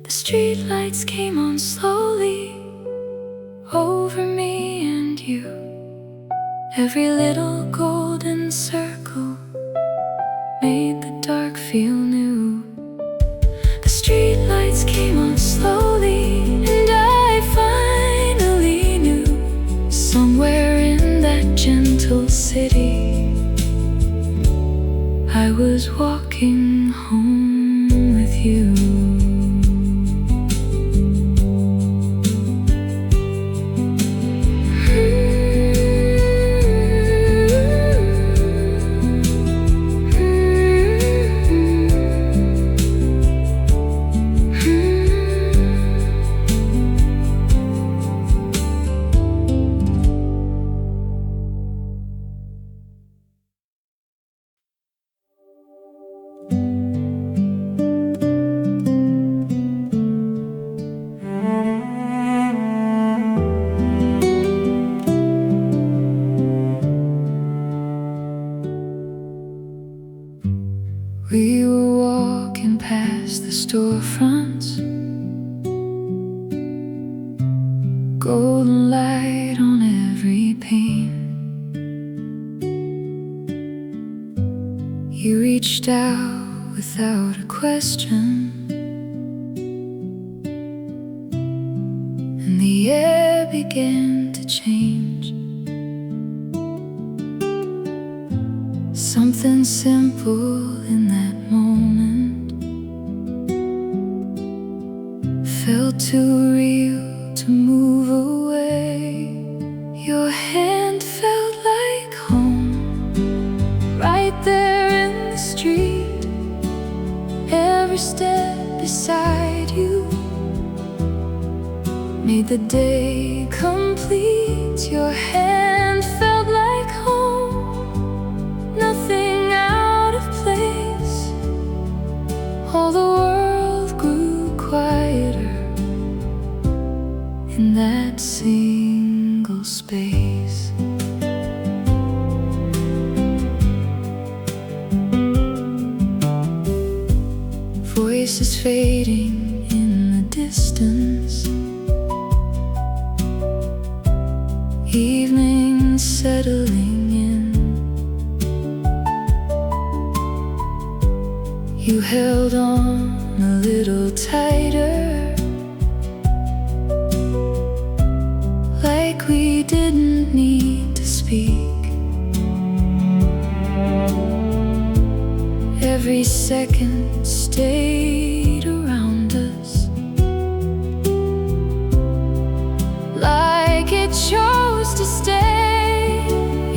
A: The streetlights came on slowly over me and you. Every little golden circle made the dark feel new. The streetlights came on slowly, and I finally knew somewhere in that gentle city I was walking home with you. We were walking past the storefronts, golden light on every pane. You reached out without a question, and the began to change. Something simple in that moment felt too real to move away. Your hand felt like home, right there in the street. Every step beside you made the day complete. Your hand felt like home, nothing out of place. All the world grew quieter in that single space. Voices fading in the distance, evening settling in. You held on a little tighter, like we didn't need to speak. Every second stayed around us, like it chose to stay.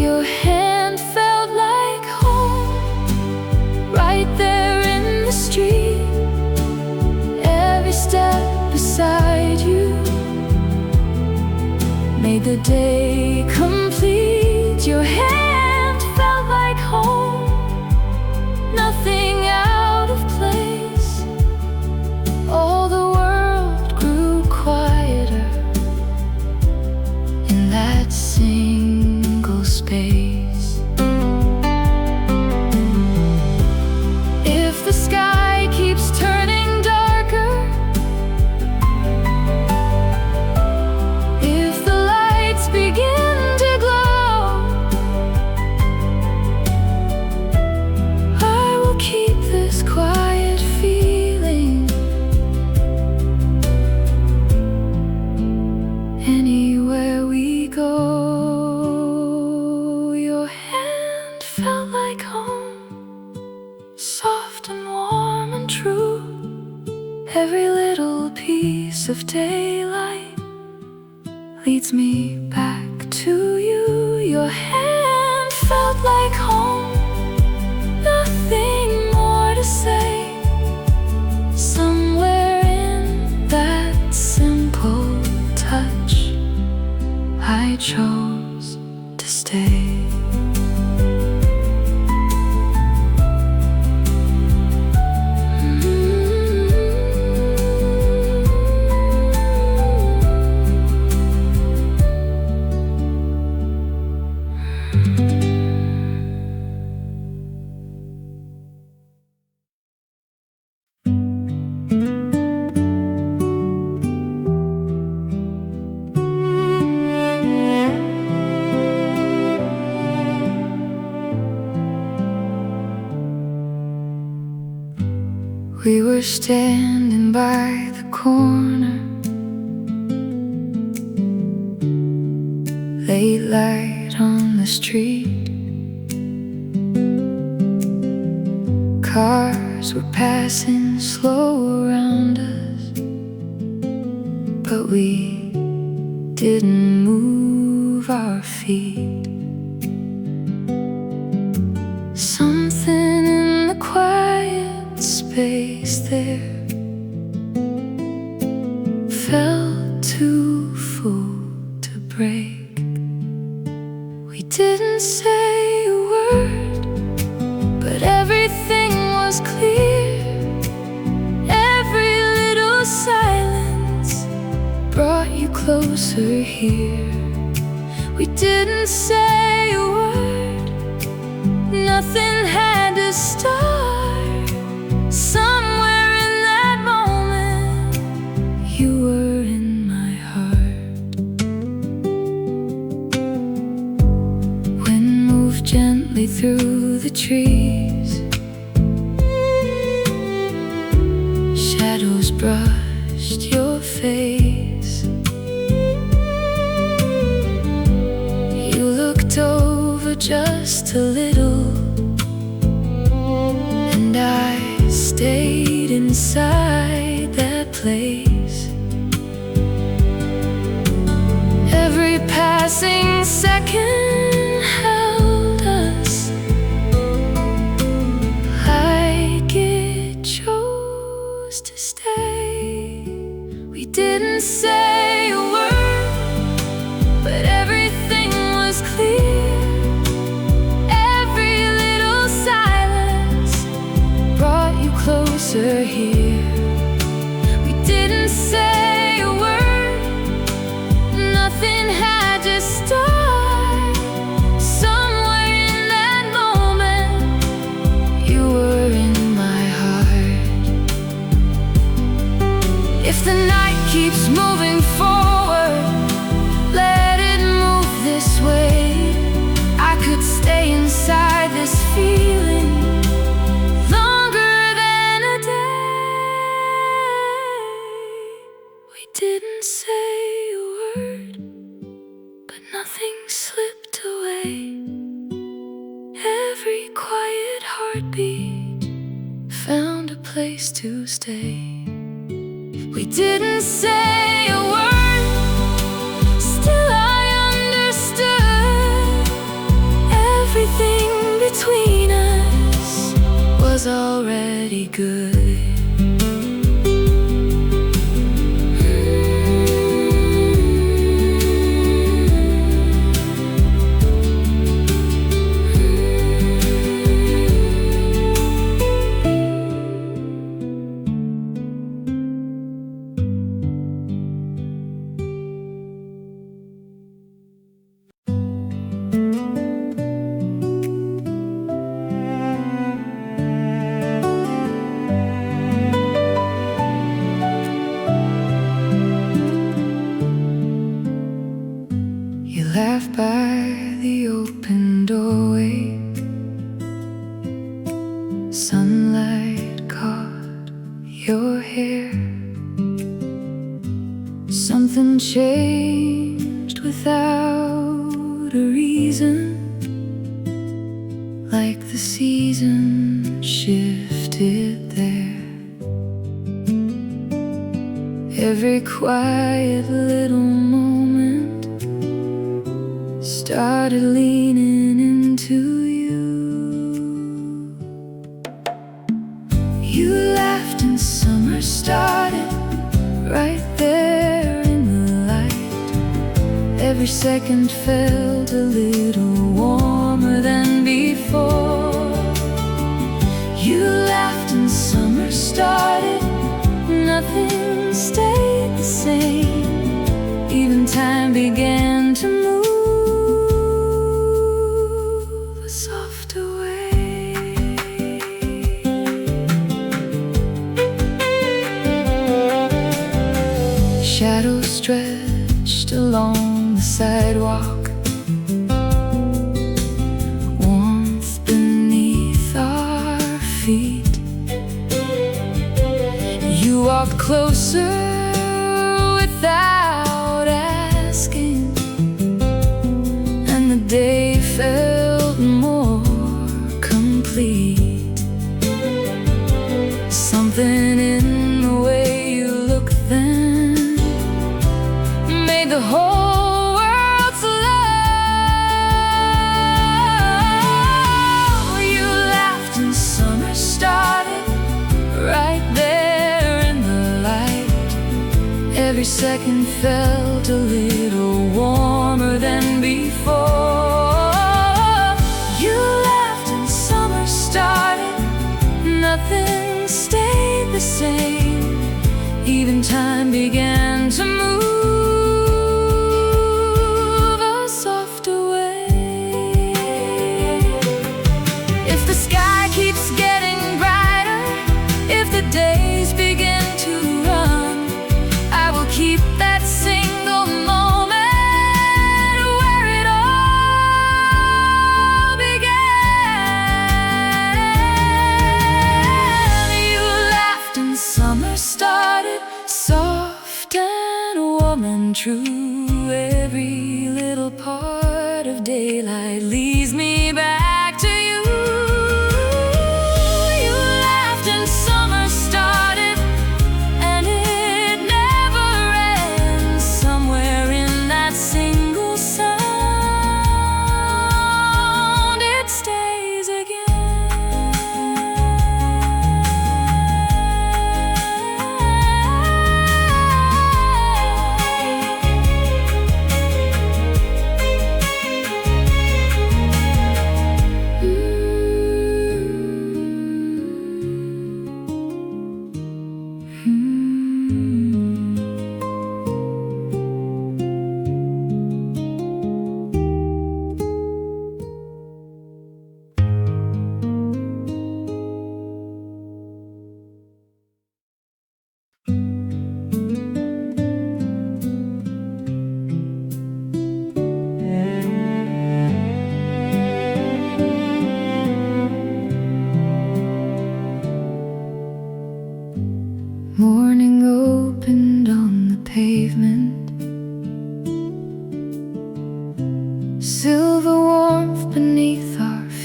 A: Your hand felt like home, right there in the street. Every step beside you made the day complete. Your hand felt like home, nothing out of place. All the world grew quieter in that single space. If the sky keeps turning darker, if the lights begin to glow, I will keep this quiet feeling. Anywhere we go, your hand felt like home, soft and warm and true. Every little piece of daylight leads me back to you. Your hand felt like home, nothing more to say. Somewhere in that simple touch, I chose to stay. We were standing by the corner, late light on the street. Cars were passing slow around us, but we didn't move our feet. Something in the quiet space there felt too full to break. We didn't say a word, but everything was clear. Every little silence brought you closer here. We didn't say a word, nothing had to start. Somewhere in that moment, you were in my heart. Wind moved gently through the trees, shadows brushed your face. for just a little, and I stayed inside that place. Every passing second held us like it chose to stay. We didn't say a word, but everything was clear. Every little silence brought you closer here. We didn't say a word, nothing had to start. Somewhere in that moment, you were in my heart. If the night keeps moving forward, let it move this way. I could stay inside this feeling longer than a day. We didn't say a word, but nothing slipped away. Every quiet heartbeat found a place to stay. We didn't say a word, still I understood. Everything between us was already good. Laugh by the open doorway. Sunlight caught your hair. Something changed without a reason, like the season shifted there. Every quiet little moment started leaning into you. You laughed and summer started right there in the light. Every second felt a little warmer than before. You laughed and summer started. Nothing stayed the same. Even time began to move a softer way. Shadows stretched along the sidewalk, warmth beneath our feet. You walked closer without asking, and the day felt more complete. Something in the way you looked then made the whole world slow. You laughed and summer started right there in the light. Every second felt a little warmer than before. You laughed and summer started. Nothing stayed the same. Even time began to move a softer way. If the sky keeps getting brighter, if the days begin to run, I will keep that single moment where it all began. You laughed and summer started, soft and warm and true. Every little part of daylight leaves me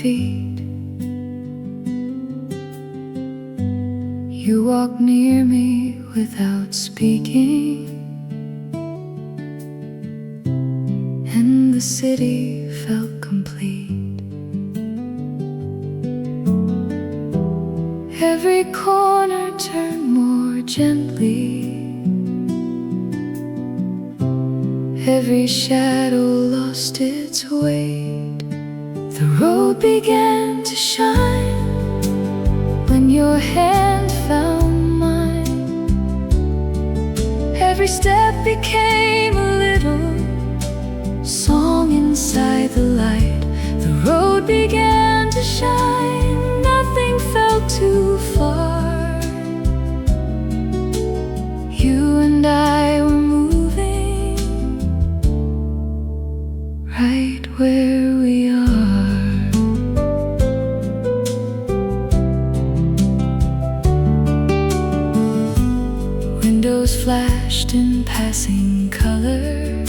A: feet. You walk near me without speaking, and the city felt complete. Every corner turned more gently, every shadow lost its weight. The road began to shine when your hand found mine. Every step became a little song inside the light. The road began to shine, nothing felt too far. You and I were moving right where we are. Windows flashed in passing color,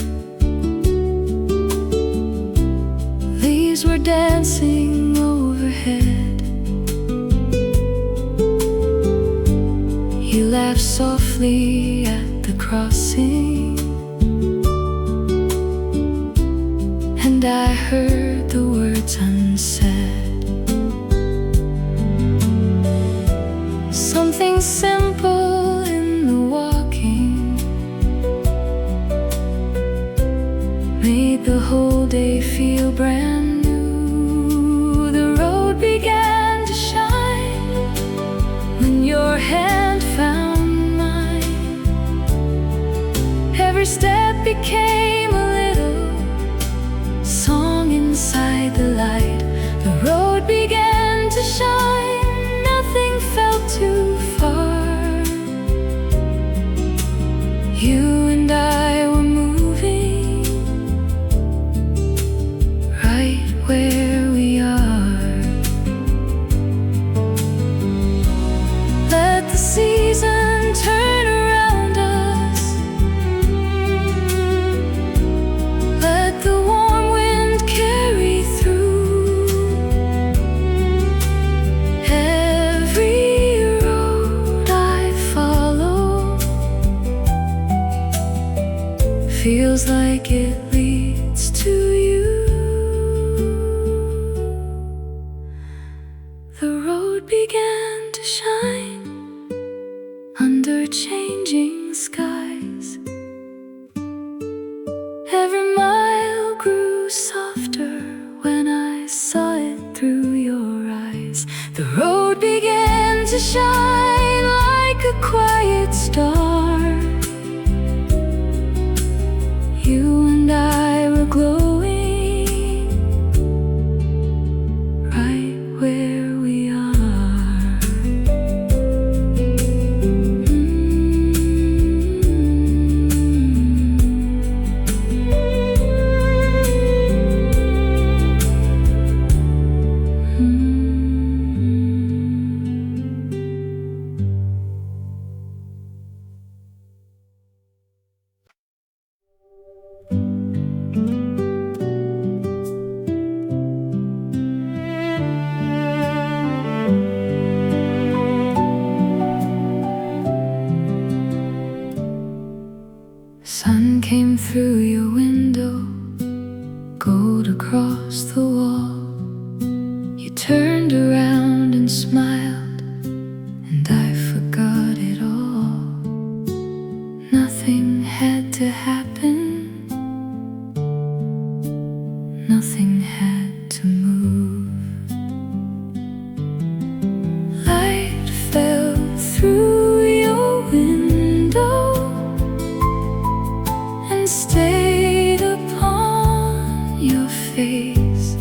A: leaves were dancing overhead. You laughed softly at the crossing, and I heard the words unsaid. Something simple in the walking made the whole day feel brand new. The road began to shine when your hand found mine. Every step became a little song inside the light. The road began to shine, nothing felt too far. You and I were moving right where we are. Let the season turn around us, let the warm wind carry through. Every road I follow feels like it leads to you. The road began to shine under changing skies. Every mile grew softer when I saw it through your eyes. The road began to shine like a quiet star. You and I were glowing right where we are. Sun came through your window, gold across the wall. You turned around and smiled, and I forgot it all. Nothing had to happen, nothing had to move. Light fell through your window and stayed upon your face.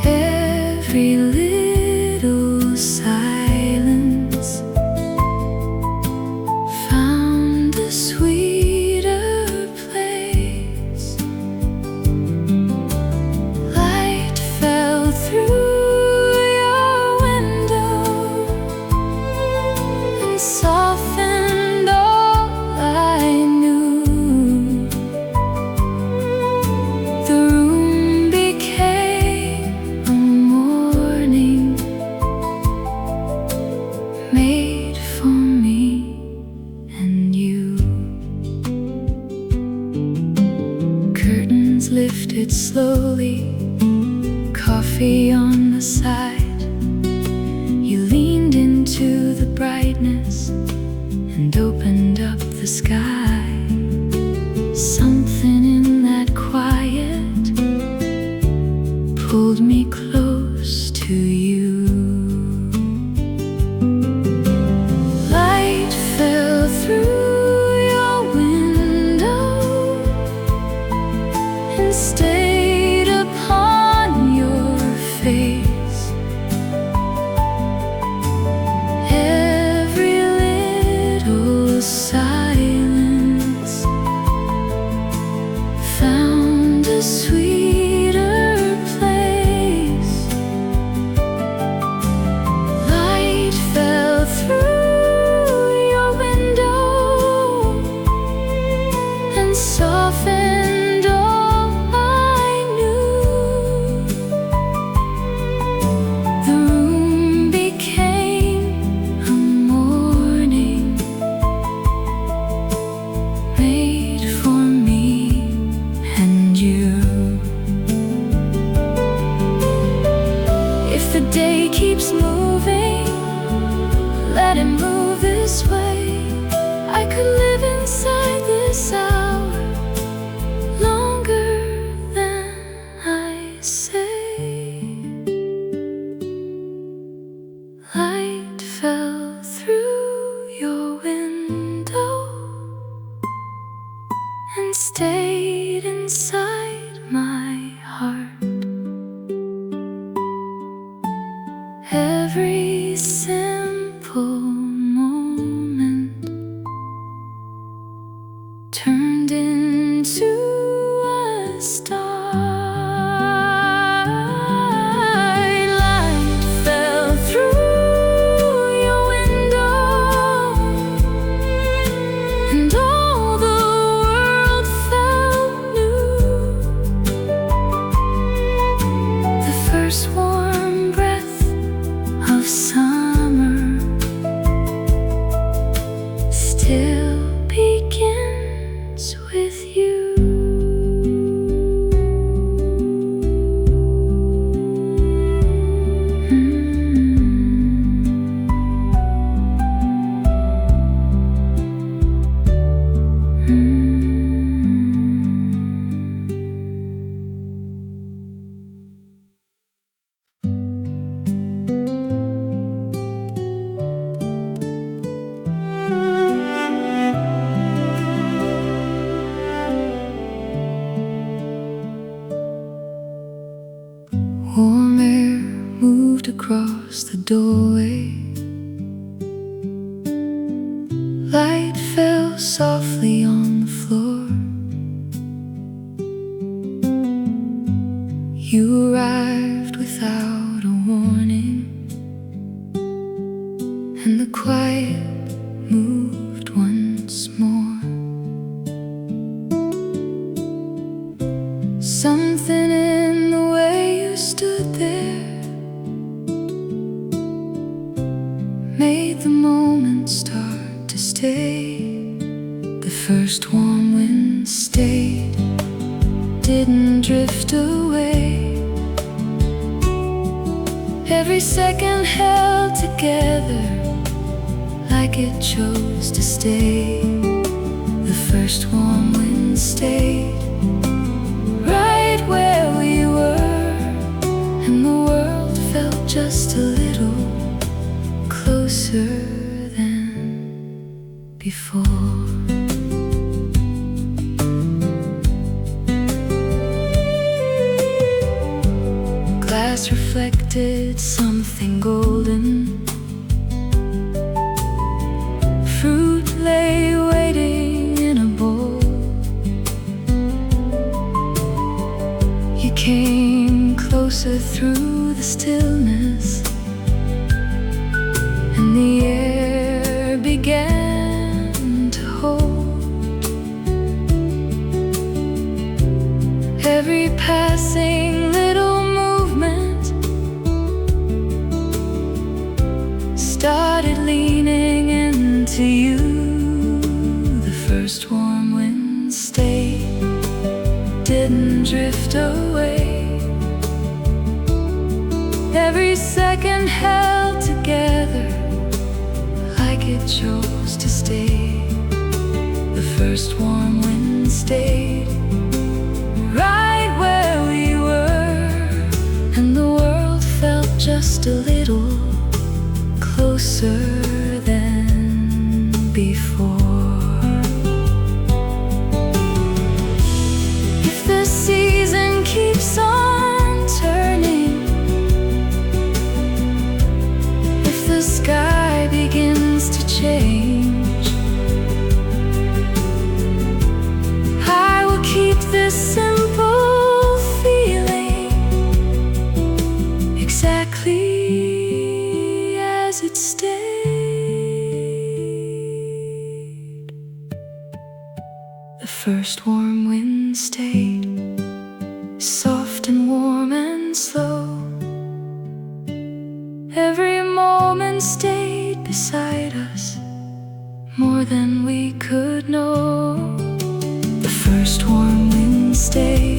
A: Every little silence found a sweeter place. curtains lifted slowly, coffee on the side. You leaned into the brightness and opened up the sky. Something in that quiet pulled me close to you. Light fell through your window and stayed upon your face. Every little silence found a sweeter place. Light fell through your window and softened all I knew. The room became a morning made for me and you. If the day keeps moving, let it move this way. I could live inside this hour longer than I say. Light fell through your window and stayed inside my heart. Every simple moment turned into a star. Light fell through your window and all the world felt new. The first warm breath of summer still begins with you. Warm air moved across the doorway. Light fell softly on the floor. You arrived without a warning, and the quiet moved once more. Something in the way you stood there made the moment start to stay. The first warm wind stayed, didn't drift away. Every second held together like it chose to stay. The first warm wind stayed right where we were, and the world felt just a little closer than before. Glass reflected something golden. Fruit lay waiting in a bowl. You came closer through the stillness, and the air began to hold. Every passing little movement started leaning into you. The first warm wind stayed, didn't drift away. Every second held together like it chose to stay. The first warm wind stayed right where we were, and the world felt just a little closer than before. If the season keeps on turning, if the sky begins to change, I will keep this simple feeling exactly as it stayed. The first warm wind stayed, soft and warm and slow. Every moment stayed beside us, more than we could know. The first warm wind stayed